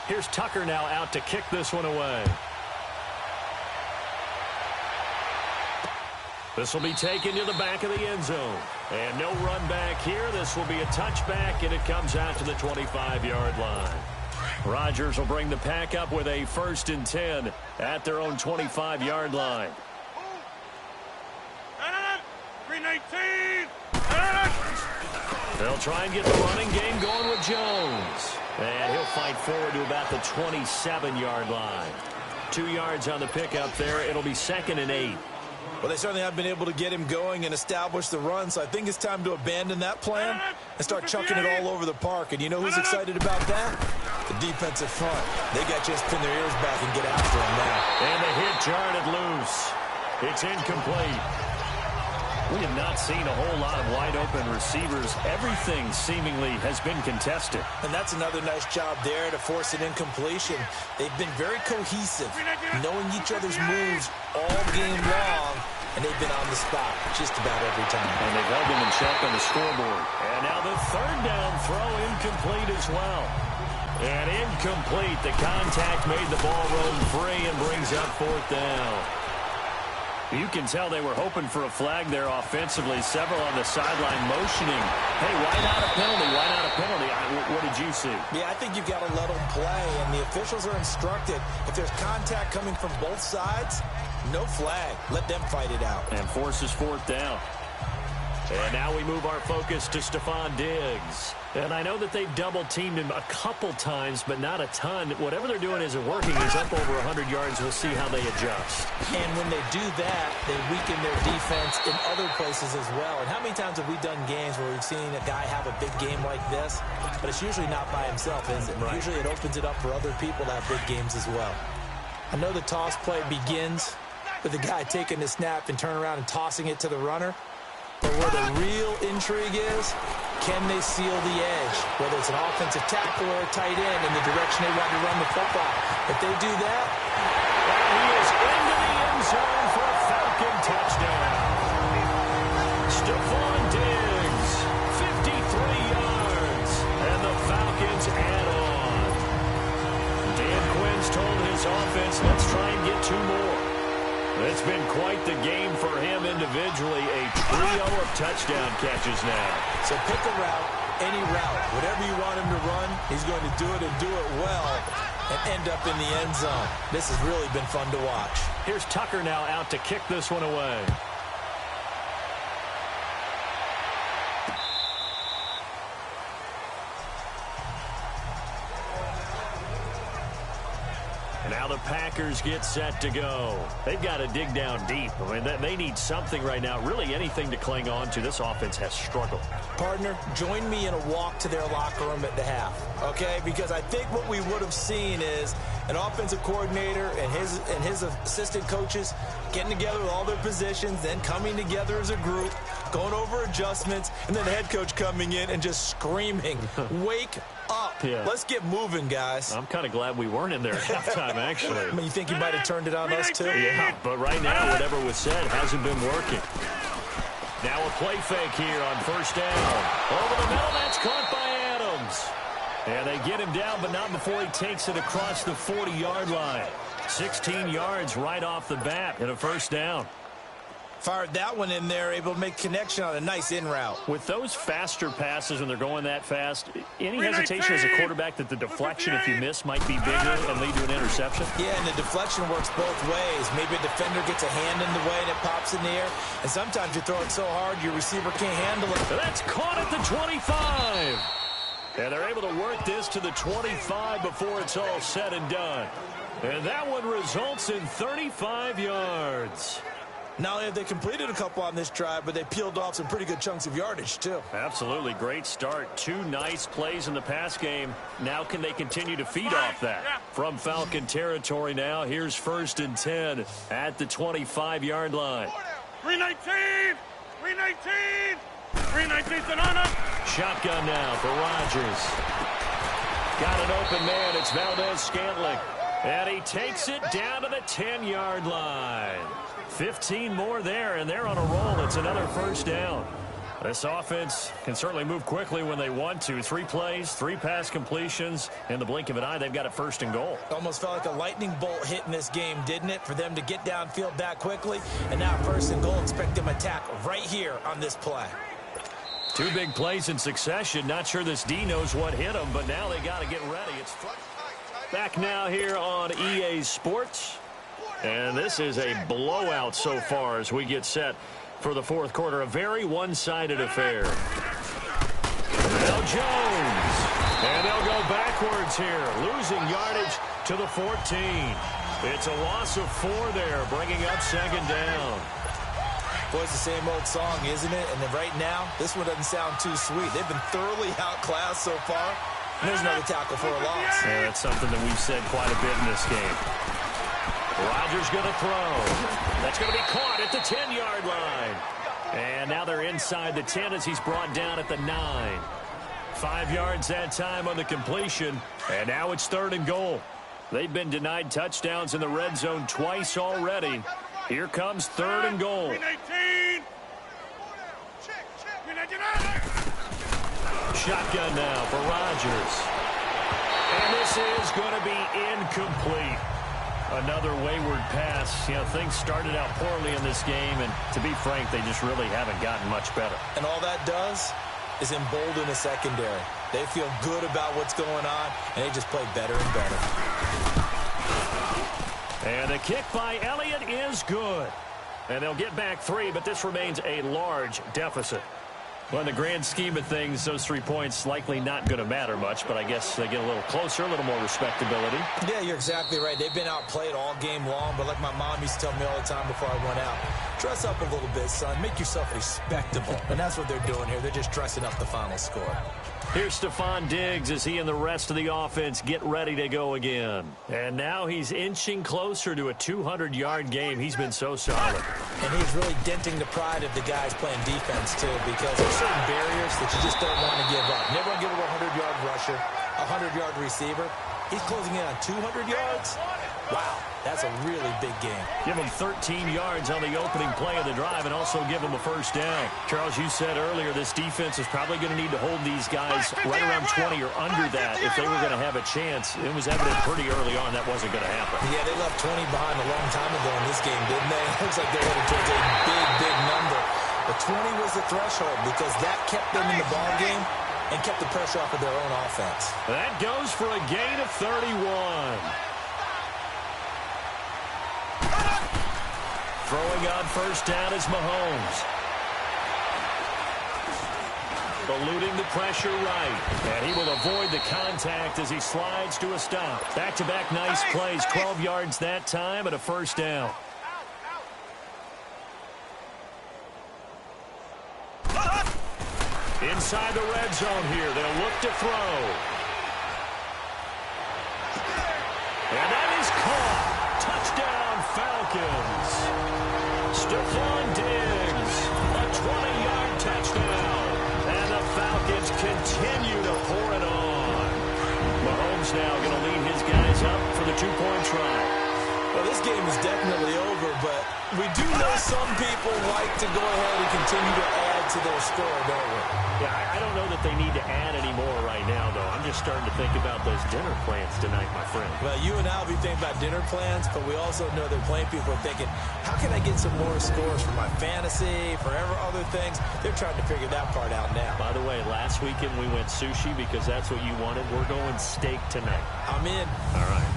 Here's Tucker now out to kick this one away. This will be taken to the back of the end zone. And no run back here. This will be a touchback, and it comes out to the 25-yard line. Rodgers will bring the pack up with a 1st and 10 at their own 25-yard line. 319. They'll try and get the running game going with Jones. And he'll fight forward to about the 27-yard line. 2 yards on the pickup there. It'll be 2nd and 8. Well, they certainly have been able to get him going and establish the run, so I think it's time to abandon that plan and start chucking it all over the park. And you know who's excited about that? The defensive front. They got to just pin their ears back and get after him now. And the hit jarred it loose. It's incomplete. We have not seen a whole lot of wide-open receivers. Everything seemingly has been contested. And that's another nice job there to force an incompletion. They've been very cohesive, knowing each other's moves all game long, and they've been on the spot just about every time. And they've held them in check on the scoreboard. And now the 3rd down throw incomplete as well. And incomplete. The contact made the ball roam free and brings up 4th down. You can tell they were hoping for a flag there offensively. Several on the sideline motioning. Hey, why not a penalty? Why not a penalty? What did you see? Yeah, I think you've got to let them play, and the officials are instructed. If there's contact coming from both sides, no flag. Let them fight it out. And forces 4th down. And now we move our focus to Stephon Diggs. And I know that they've double-teamed him a couple times, but not a ton. Whatever they're doing isn't working. He's up over 100 yards. We'll see how they adjust. And when they do that, they weaken their defense in other places as well. And how many times have we done games where we've seen a guy have a big game like this? But it's usually not by himself, is it? Right. Usually it opens it up for other people to have big games as well. I know the toss play begins with the guy taking the snap and turning around and tossing it to the runner. But where the real intrigue is, can they seal the edge? Whether it's an offensive tackle or a tight end in the direction they want to run the football. If they do that, and he is into the end zone for a Falcon touchdown. Stephon 2 more. It's been quite the game for him individually. A trio of touchdown catches now. So pick a route, any route. Whatever you want him to run, he's going to do it and do it well and end up in the end zone. This has really been fun to watch. Here's Tucker now out to kick this one away. Now the Packers get set to go. They've got to dig down deep. I mean, they need something right now, really anything to cling on to. This offense has struggled. Partner, join me in a walk to their locker room at the half, okay? Because I think what we would have seen is an offensive coordinator and his assistant coaches getting together with all their positions, then coming together as a group, going over adjustments, and then the head coach coming in and just screaming, wake up. Yeah. Let's get moving, guys. I'm kind of glad we weren't in there at halftime, actually. I mean, you think you might have turned it on us, too? Yeah, but right now, whatever was said hasn't been working. Now a play fake here on first down. Over the middle, that's caught by Adams. And they get him down, but not before he takes it across the 40-yard line. 16 yards right off the bat and a first down. Fired that one in there, able to make connection on a nice in route. With those faster passes when they're going that fast, any hesitation as a quarterback that the deflection, if you miss, might be bigger and lead to an interception? Yeah, and the deflection works both ways. Maybe a defender gets a hand in the way and it pops in the air. And sometimes you throw it so hard your receiver can't handle it. That's caught at the 25. And they're able to work this to the 25 before it's all said and done. And that one results in 35 yards. Not only have they completed a couple on this drive, but they peeled off some pretty good chunks of yardage, too. Absolutely. Great start. 2 nice plays in the pass game. Now can they continue to feed off that? From Falcon territory now, here's 1st and 10 at the 25-yard line. 319! 319! 319 Sonana! Shotgun now for Rodgers. Got an open man. It's Valdez-Scantling. And he takes it down to the 10-yard line. 15 more there, and they're on a roll. It's another first down. This offense can certainly move quickly when they want to. 3 plays, 3 pass completions. In the blink of an eye, they've got it 1st and goal. Almost felt like a lightning bolt hit in this game, didn't it? For them to get downfield that quickly. And now 1st and goal, expect them to attack right here on this play. 2 big plays in succession. Not sure this D knows what hit them, but now they got to get ready. It's back now here on EA Sports. And this is a blowout so far as we get set for the 4th quarter. A very one-sided affair. Now Jones. And they'll go backwards here. Losing yardage to the 14. It's a loss of 4 there, bringing up 2nd down. Boy, it's the same old song, isn't it? And then right now, this one doesn't sound too sweet. They've been thoroughly outclassed so far. And there's another tackle for a loss. Yeah, that's something that we've said quite a bit in this game. Rodgers going to throw. That's going to be caught at the 10-yard line. And now they're inside the 10 as he's brought down at the 9. 5 yards that time on the completion. And now it's 3rd and goal. They've been denied touchdowns in the red zone twice already. Here comes 3rd and goal. 319! Shotgun now for Rodgers. And this is going to be incomplete. Another wayward pass. You know, things started out poorly in this game, and to be frank, they just really haven't gotten much better. And all that does is embolden the secondary. They feel good about what's going on, and they just play better and better. And the kick by Elliott is good. And they'll get back 3, but this remains a large deficit. Well, in the grand scheme of things, those 3 points likely not going to matter much, but I guess they get a little closer, a little more respectability. Yeah, you're exactly right. They've been outplayed all game long, but like my mom used to tell me all the time before I went out, dress up a little bit, son. Make yourself respectable. And that's what they're doing here. They're just dressing up the final score. Here's Stephon Diggs as he and the rest of the offense get ready to go again. And now he's inching closer to a 200-yard game. He's been so solid. And he's really denting the pride of the guys playing defense, too, because there's certain barriers that you just don't want to give up. Never want to give up a 100-yard rusher, a 100-yard receiver. He's closing in on 200 yards. Wow, that's a really big game. Give them 13 yards on the opening play of the drive and also give them a first down. Charles, you said earlier this defense is probably going to need to hold these guys right around 20 or under that if they were going to have a chance. It was evident pretty early on that wasn't going to happen. Yeah, they left 20 behind a long time ago in this game, didn't they? It looks like they're headed towards a big, big number. But 20 was the threshold because that kept them in the ball game and kept the pressure off of their own offense. That goes for a gain of 31. Throwing on first down is Mahomes. Eluding the pressure right. And he will avoid the contact as he slides to a stop. Back-to-back nice plays. 12 yards that time and a first down. Inside the red zone here. They'll look to throw. And that is caught. Touchdown, Falcons. Stephon Diggs, a 20-yard touchdown. And the Falcons continue to pour it on. Mahomes now going to lead his guys up for the two-point try. Well, this game is definitely over, but we do know some people like to go ahead and continue to add to their score, don't we? Yeah, I don't know that they need to add any more right now, though. I'm just starting to think about those dinner plans tonight, my friend. Well, you and I will be thinking about dinner plans, but we also know that plenty of people are thinking, how can I get some more scores for my fantasy, for other things? They're trying to figure that part out now. By the way, last weekend we went sushi because that's what you wanted. We're going steak tonight. I'm in. All right.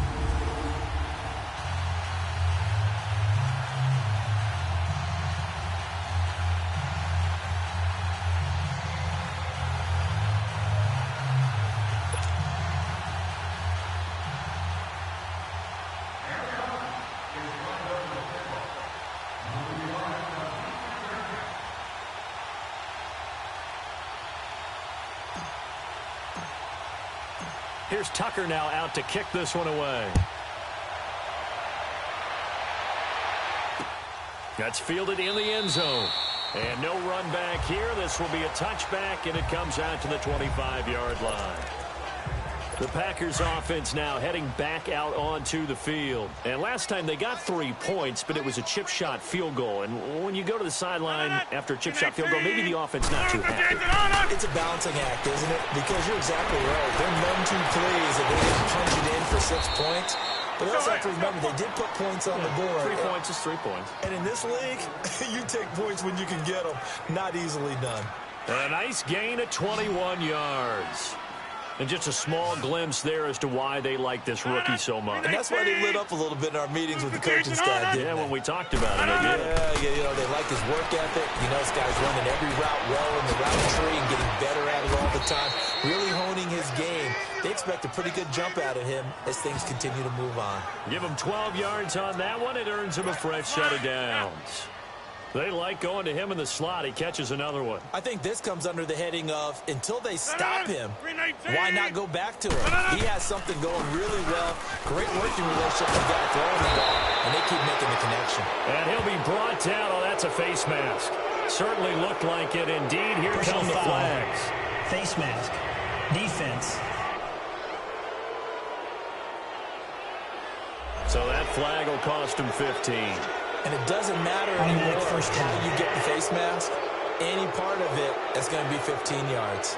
Here's Tucker now out to kick this one away. That's fielded in the end zone. And no run back here. This will be a touchback, and it comes out to the 25-yard line. The Packers offense now heading back out onto the field. And last time they got 3 points, but it was a chip shot field goal. And when you go to the sideline after a chip shot field goal, maybe the offense not too happy. It's a balancing act, isn't it? Because you're exactly right. They're none too pleased that they didn't punch it in for 6 points. But they also have to remember they did put points on the board. 3 points is 3 points. And in this league, you take points when you can get them. Not easily done. A nice gain of 21 yards. And just a small glimpse there as to why they like this rookie so much. And that's why they lit up a little bit in our meetings with the coaching staff. Yeah, when we talked about it. Yeah, you know, they like his work ethic. You know, this guy's running every route well in the route tree and getting better at it all the time. Really honing his game. They expect a pretty good jump out of him as things continue to move on. Give him 12 yards on that one. It earns him a fresh set of downs. They like going to him in the slot. He catches another one. I think this comes under the heading of, until they stop him, why not go back to him? He has something going really well. Great working relationship with the guy throwing the ball, and they keep making the connection. And he'll be brought down. Oh, that's a face mask. Certainly looked like it. Indeed, here come the flags. Face mask. Defense. So that flag will cost him 15. And it doesn't matter anymore how you get the face mask. Any part of it is going to be 15 yards.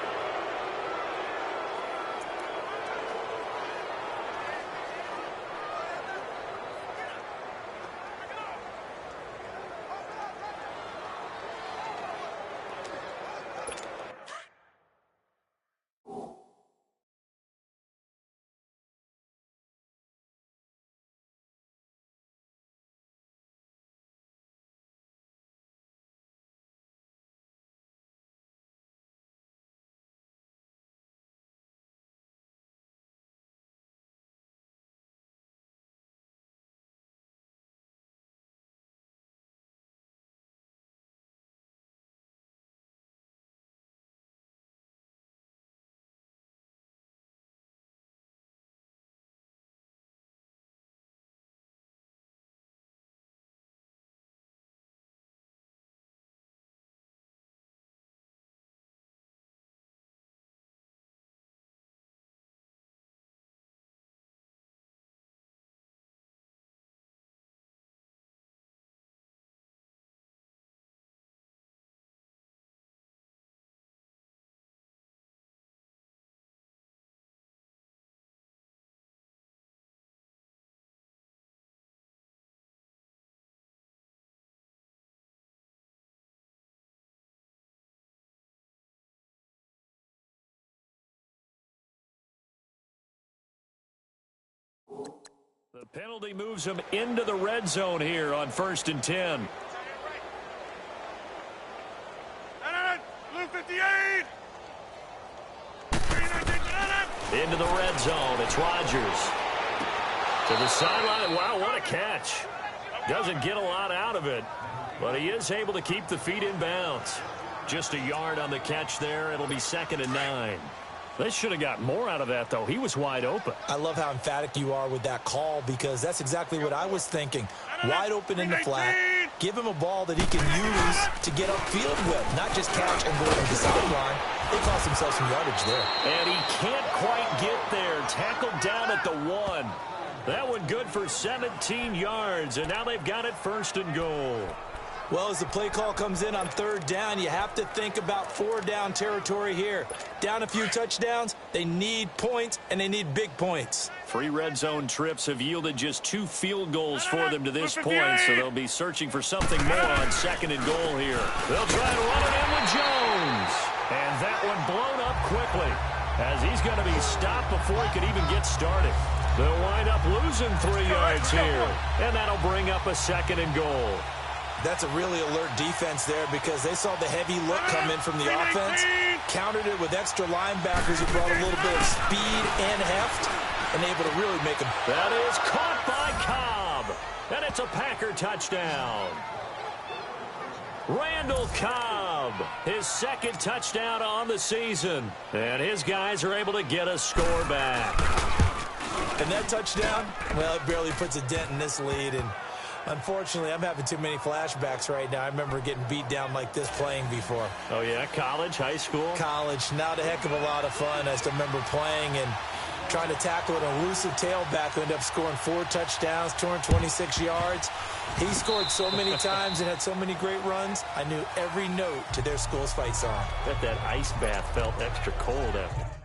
The penalty moves him into the red zone here on 1st and 10. Blue 58. Into the red zone. It's Rodgers. To the sideline. Wow, what a catch. Doesn't get a lot out of it, but he is able to keep the feet in bounds. Just a yard on the catch there. It'll be 2nd and 9. They should have got more out of that, though. He was wide open. I love how emphatic you are with that call because that's exactly what I was thinking. Wide open in the flat. Give him a ball that he can use to get upfield with, not just catch and go to the sideline. They cost themselves some yardage there. And he can't quite get there. Tackled down at the 1. That one good for 17 yards, and now they've got it 1st and goal. Well, as the play call comes in on 3rd down, you have to think about 4-down territory here. Down a few touchdowns, they need points, and they need big points. 3 red zone trips have yielded just 2 field goals for them to this point, so they'll be searching for something more on 2nd and goal here. They'll try to run it in with Jones. And that one blown up quickly, as he's going to be stopped before he could even get started. They'll wind up losing 3 yards here, and that'll bring up a 2nd and goal. That's a really alert defense there because they saw the heavy look come in from the offense, countered it with extra linebackers who brought a little bit of speed and heft, and able to really make them. That is caught by Cobb, and it's a Packer touchdown. Randall Cobb, his 2nd touchdown on the season, and his guys are able to get a score back. And that touchdown, well, it barely puts a dent in this lead, and unfortunately, I'm having too many flashbacks right now. I remember getting beat down like this playing before. Oh, yeah? College, high school? College. Not a heck of a lot of fun. I still remember playing and trying to tackle an elusive tailback who ended up scoring 4 touchdowns, 226 yards. He scored so many times and had so many great runs, I knew every note to their school's fight song. Bet that ice bath felt extra cold after.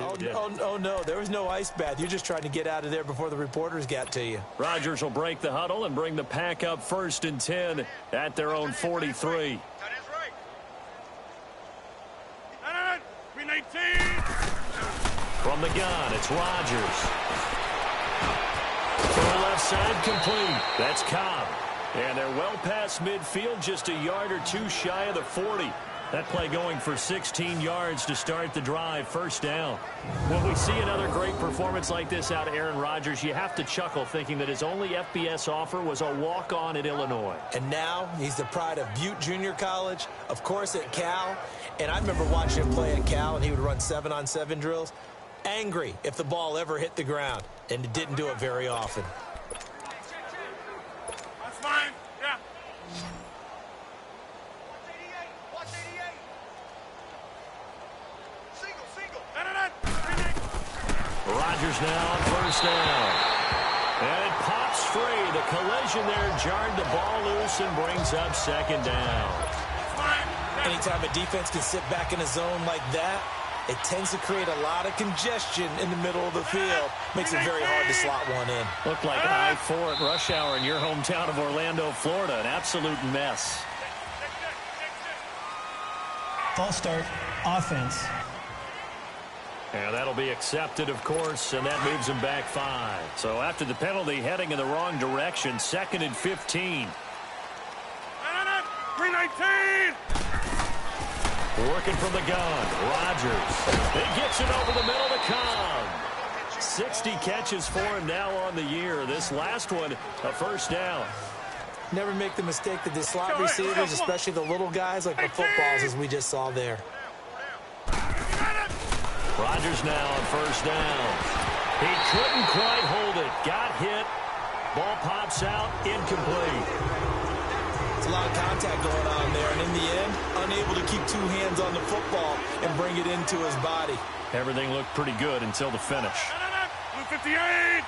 Oh, no, there was no ice bath. You're just trying to get out of there before the reporters got to you. Rodgers will break the huddle and bring the Pack up 1st and 10 at their own 43. From the gun, it's Rodgers. From the left side, complete. That's Cobb. And they're well past midfield, just a yard or 2 shy of the 40. That play going for 16 yards to start the drive, 1st down. When we see another great performance like this out of Aaron Rodgers, you have to chuckle thinking that his only FBS offer was a walk-on at Illinois. And now he's the pride of Butte Junior College, of course at Cal. And I remember watching him play at Cal, and he would run 7-on-7 drills. angry if the ball ever hit the ground, and it didn't do it very often. That's fine. Yeah. Rodgers now on first down. And it pops free. The collision there jarred the ball loose and brings up second down. Anytime a defense can sit back in a zone like that, it tends to create a lot of congestion in the middle of the field. Makes it very hard to slot one in. Looked like I-4 at rush hour in your hometown of Orlando, Florida. An absolute mess. False start, offense. And that'll be accepted, of course, and that moves him back 5. So after the penalty, heading in the wrong direction, 2nd and 15. 319. Working from the gun, Rodgers. He gets it over the middle to Cobb. 60 catches for him now on the year. This last one, a first down. Never make the mistake that the slot receivers, especially the little guys like the footballs, as we just saw there. Rodgers now on first down. He couldn't quite hold it. Got hit. Ball pops out. Incomplete. It's a lot of contact going on there, and in the end, unable to keep two hands on the football and bring it into his body. Everything looked pretty good until the finish. Blue 58.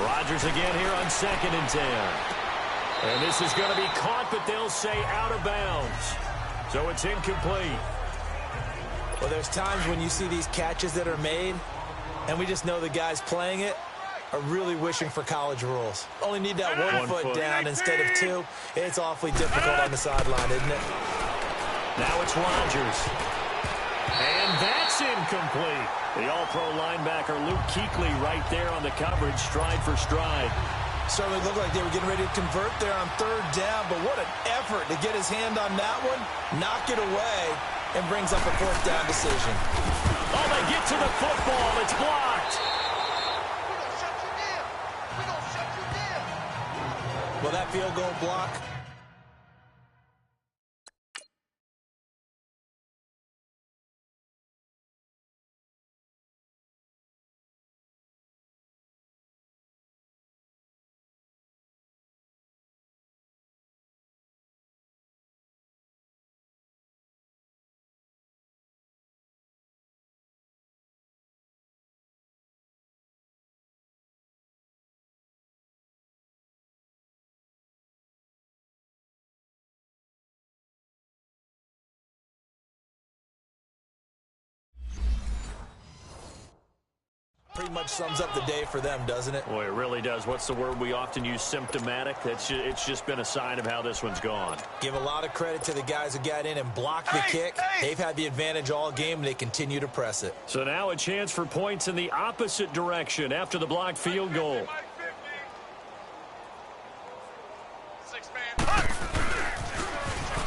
Rodgers again here on 2nd and 10. And this is going to be caught, but they'll say out of bounds. So it's incomplete. Well, there's times when you see these catches that are made, and we just know the guys playing it are really wishing for college rules. Only need that one foot down instead of two. It's awfully difficult on the sideline, isn't it? Now it's Rodgers. And that's incomplete. The all-pro linebacker Luke Kuechly right there on the coverage, stride for stride. Certainly looked like they were getting ready to convert there on 3rd down, but what an effort to get his hand on that one, knock it away, and brings up a 4th down decision. Oh, they get to the football. It's blocked. Well, that field goal block. Pretty much sums up the day for them, doesn't it? Boy, it really does. What's the word we often use? Symptomatic. It's just been a sign of how this one's gone. Give a lot of credit to the guys who got in and blocked the kick. They've had the advantage all game, and they continue to press it. So now a chance for points in the opposite direction after the blocked field goal.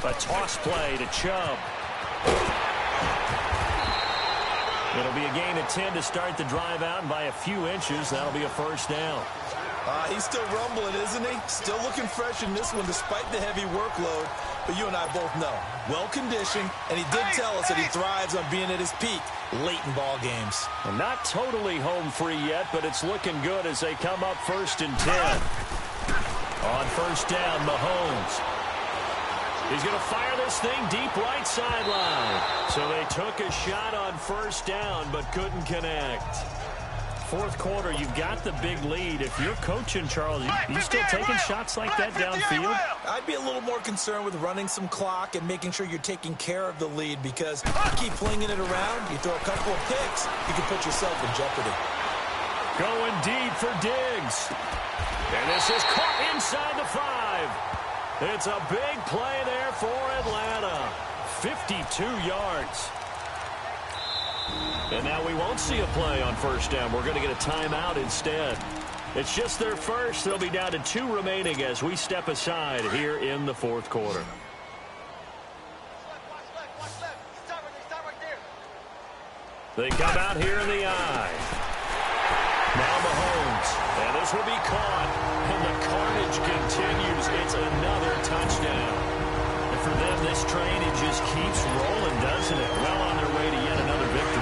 A toss play to Chubb. It'll be a gain of 10 to start the drive out, and by a few inches, that'll be a first down. He's still rumbling, isn't he? Still looking fresh in this one despite the heavy workload. But you and I both know, well-conditioned, and he did tell us that he thrives on being at his peak late in ball games. Well, not totally home free yet, but it's looking good as they come up 1st and 10. On first down, Mahomes. He's going to fire this thing deep right sideline. So they took a shot on first down but couldn't connect. 4th quarter, you've got the big lead. If you're coaching, Charles, you still taking shots like that downfield? I'd be a little more concerned with running some clock and making sure you're taking care of the lead, because you keep flinging it around, you throw a couple of picks, you can put yourself in jeopardy. Going deep for Diggs. And this is caught inside the 5. It's a big play there for Atlanta. 52 yards. And now we won't see a play on first down. We're going to get a timeout instead. It's just their first. They'll be down to 2 remaining as we step aside here in the 4th quarter. They come out here in the eye. Now Mahomes. And this will be caught. And the carnage continues. It's another touchdown. And for them, this train, it just keeps rolling, doesn't it? Well on their way to yet another victory.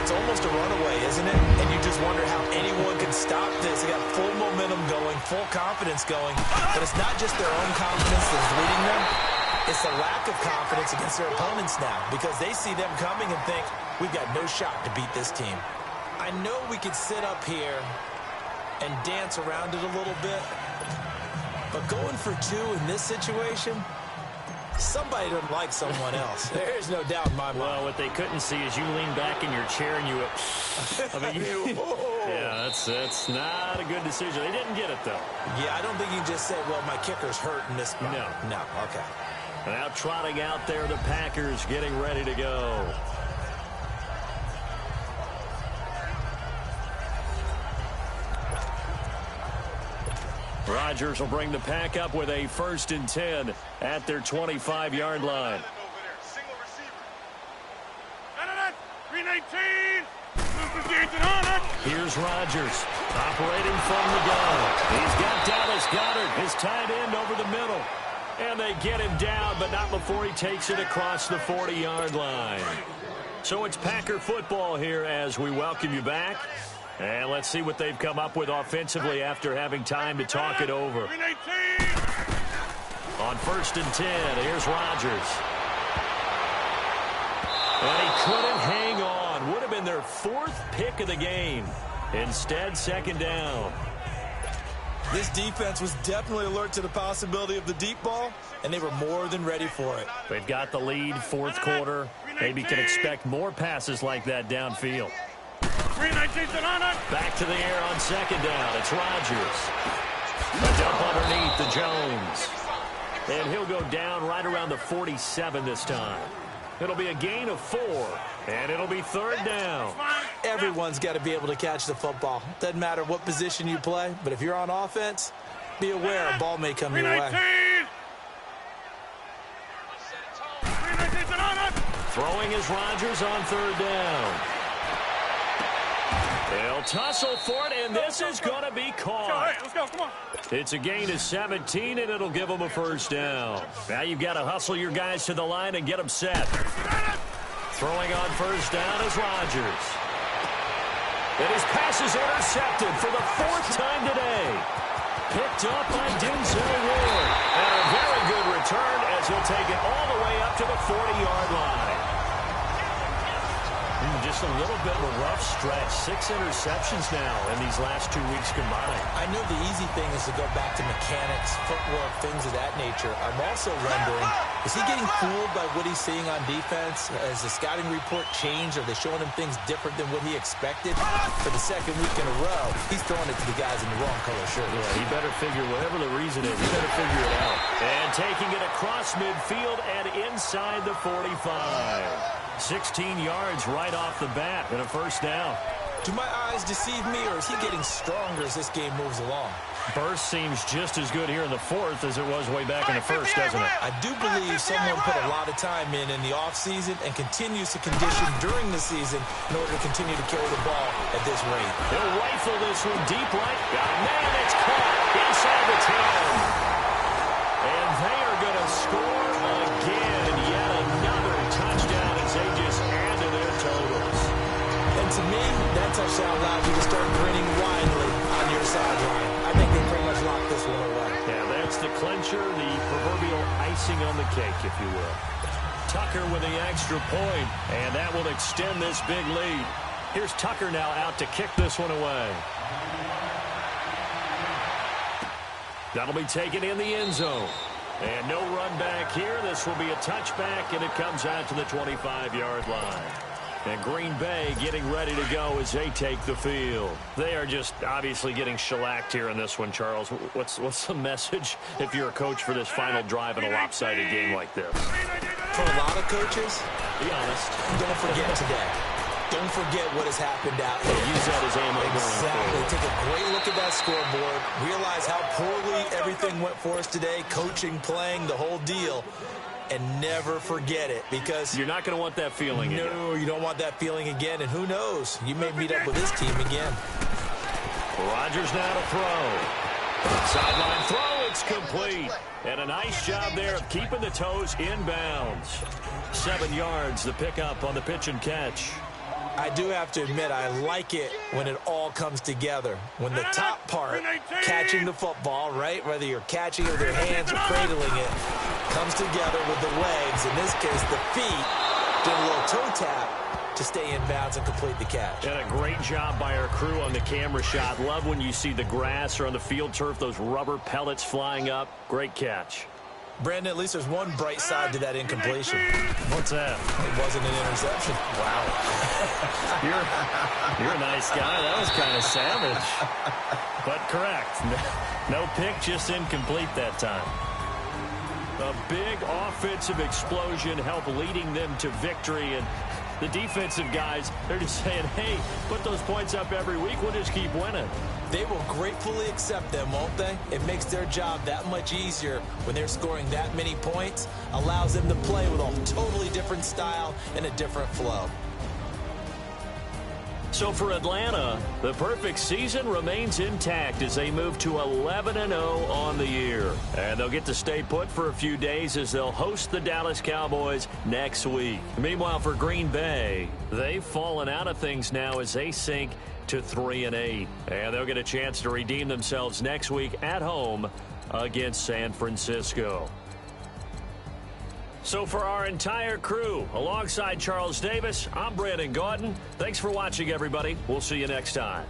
That's almost a runaway, isn't it? And you just wonder how anyone can stop this. They got full momentum going, full confidence going. But it's not just their own confidence that's leading them. It's the lack of confidence against their opponents now because they see them coming and think, we've got no shot to beat this team. I know we could sit up here and dance around it a little bit, but going for two in this situation, somebody doesn't like someone else. There's no doubt in my mind. Well, what they couldn't see is you lean back in your chair and you went, I mean, yeah, that's not a good decision. They didn't get it, though. Yeah, I don't think you just say, well, my kicker's hurt in this spot. No, okay. Now trotting out there, the Packers getting ready to go. Rodgers will bring the pack up with a 1st and 10 at their 25-yard line. Single receiver. 319. Here's Rodgers operating from the gun. He's got Dallas Goedert, his tight end, over the middle. And they get him down, but not before he takes it across the 40-yard line. So it's Packer football here as we welcome you back. And let's see what they've come up with offensively after having time to talk it over. On 1st and 10, here's Rodgers. And he couldn't hang on. Would have been their 4th pick of the game. Instead, 2nd down. This defense was definitely alert to the possibility of the deep ball, and they were more than ready for it. They've got the lead, 4th quarter. Maybe can expect more passes like that downfield. Back to the air on 2nd down. It's Rodgers. A dump underneath to Jones. And he'll go down right around the 47 this time. It'll be a gain of 4, and it'll be 3rd down. Everyone's got to be able to catch the football. Doesn't matter what position you play, but if you're on offense, be aware a ball may come your way. Throwing is Rodgers on 3rd down. They'll tussle for it, and this is going to be caught. Let's go, come on. It's a gain of 17, and it'll give them a 1st down. Now you've got to hustle your guys to the line and get them set. Throwing on 1st down is Rodgers. And his pass is intercepted for the 4th time today. Picked up by Denzel Ward. And a very good return as he'll take it all the way up to the 40-yard line. Just a little bit of a rough stretch. 6 interceptions now in these last 2 weeks combined. I know the easy thing is to go back to mechanics, footwork, things of that nature. I'm also wondering, is he getting fooled by what he's seeing on defense? Has the scouting report changed? Are they showing him things different than what he expected? For the 2nd week in a row, he's throwing it to the guys in the wrong color shirt. Yeah, he better figure, whatever the reason is, he better figure it out. And taking it across midfield and inside the 45. 16 yards right off the bat and a 1st down. Do my eyes deceive me, or is he getting stronger as this game moves along? Burst seems just as good here in the 4th as it was way back in the 1st, doesn't it? I do believe someone put a lot of time in the offseason and continues to condition during the season in order to continue to carry the ball at this rate. He'll rifle this one deep right. Oh, man, it's caught inside the 10. And they are going to score again. Yet another touchdown as they just add to their totals. And to me, that touchdown allowed you to start grinning widely on your sideline. I think they pretty much locked this one away. Yeah, that's the clincher, the proverbial icing on the cake, if you will. Tucker with the extra point, and that will extend this big lead. Here's Tucker now out to kick this one away. That'll be taken in the end zone. And no run back here. This will be a touchback, and it comes out to the 25-yard line. And Green Bay getting ready to go as they take the field. They are just obviously getting shellacked here in this one, Charles. What's the message if you're a coach for this final drive in a lopsided game like this? For a lot of coaches, be honest, don't forget today. Don't forget what has happened out there. Use that as ammo. Exactly. Take a great look at that scoreboard. Realize how poorly everything went for us today. Coaching, playing, the whole deal. And never forget it, because you're not going to want that feeling again. No, you don't want that feeling again. And who knows? You may meet up with this team again. Rodgers now to throw. Sideline throw. It's complete. And a nice job there of keeping the toes in bounds. 7 yards, the pickup on the pitch and catch. I do have to admit, I like it when it all comes together. When the top part, catching the football, right, whether you're catching it with your hands or cradling it, comes together with the legs, in this case the feet, doing a little toe tap to stay in bounds and complete the catch. And a great job by our crew on the camera shot. Love when you see the grass or on the field turf, those rubber pellets flying up. Great catch. Brandon, at least there's one bright side to that incompletion. What's that? It wasn't an interception. Wow. you're a nice guy. That was kind of savage. But correct. No pick, just incomplete that time. A big offensive explosion helped leading them to victory. And the defensive guys, they're just saying, hey, put those points up every week. We'll just keep winning. They will gratefully accept them, won't they? It makes their job that much easier when they're scoring that many points. Allows them to play with a totally different style and a different flow. So for Atlanta, the perfect season remains intact as they move to 11-0 on the year. And they'll get to stay put for a few days as they'll host the Dallas Cowboys next week. Meanwhile, for Green Bay, they've fallen out of things now as they sink to 3-8. And they'll get a chance to redeem themselves next week at home against San Francisco. So for our entire crew, alongside Charles Davis, I'm Brandon Gaudin. Thanks for watching, everybody. We'll see you next time.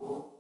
you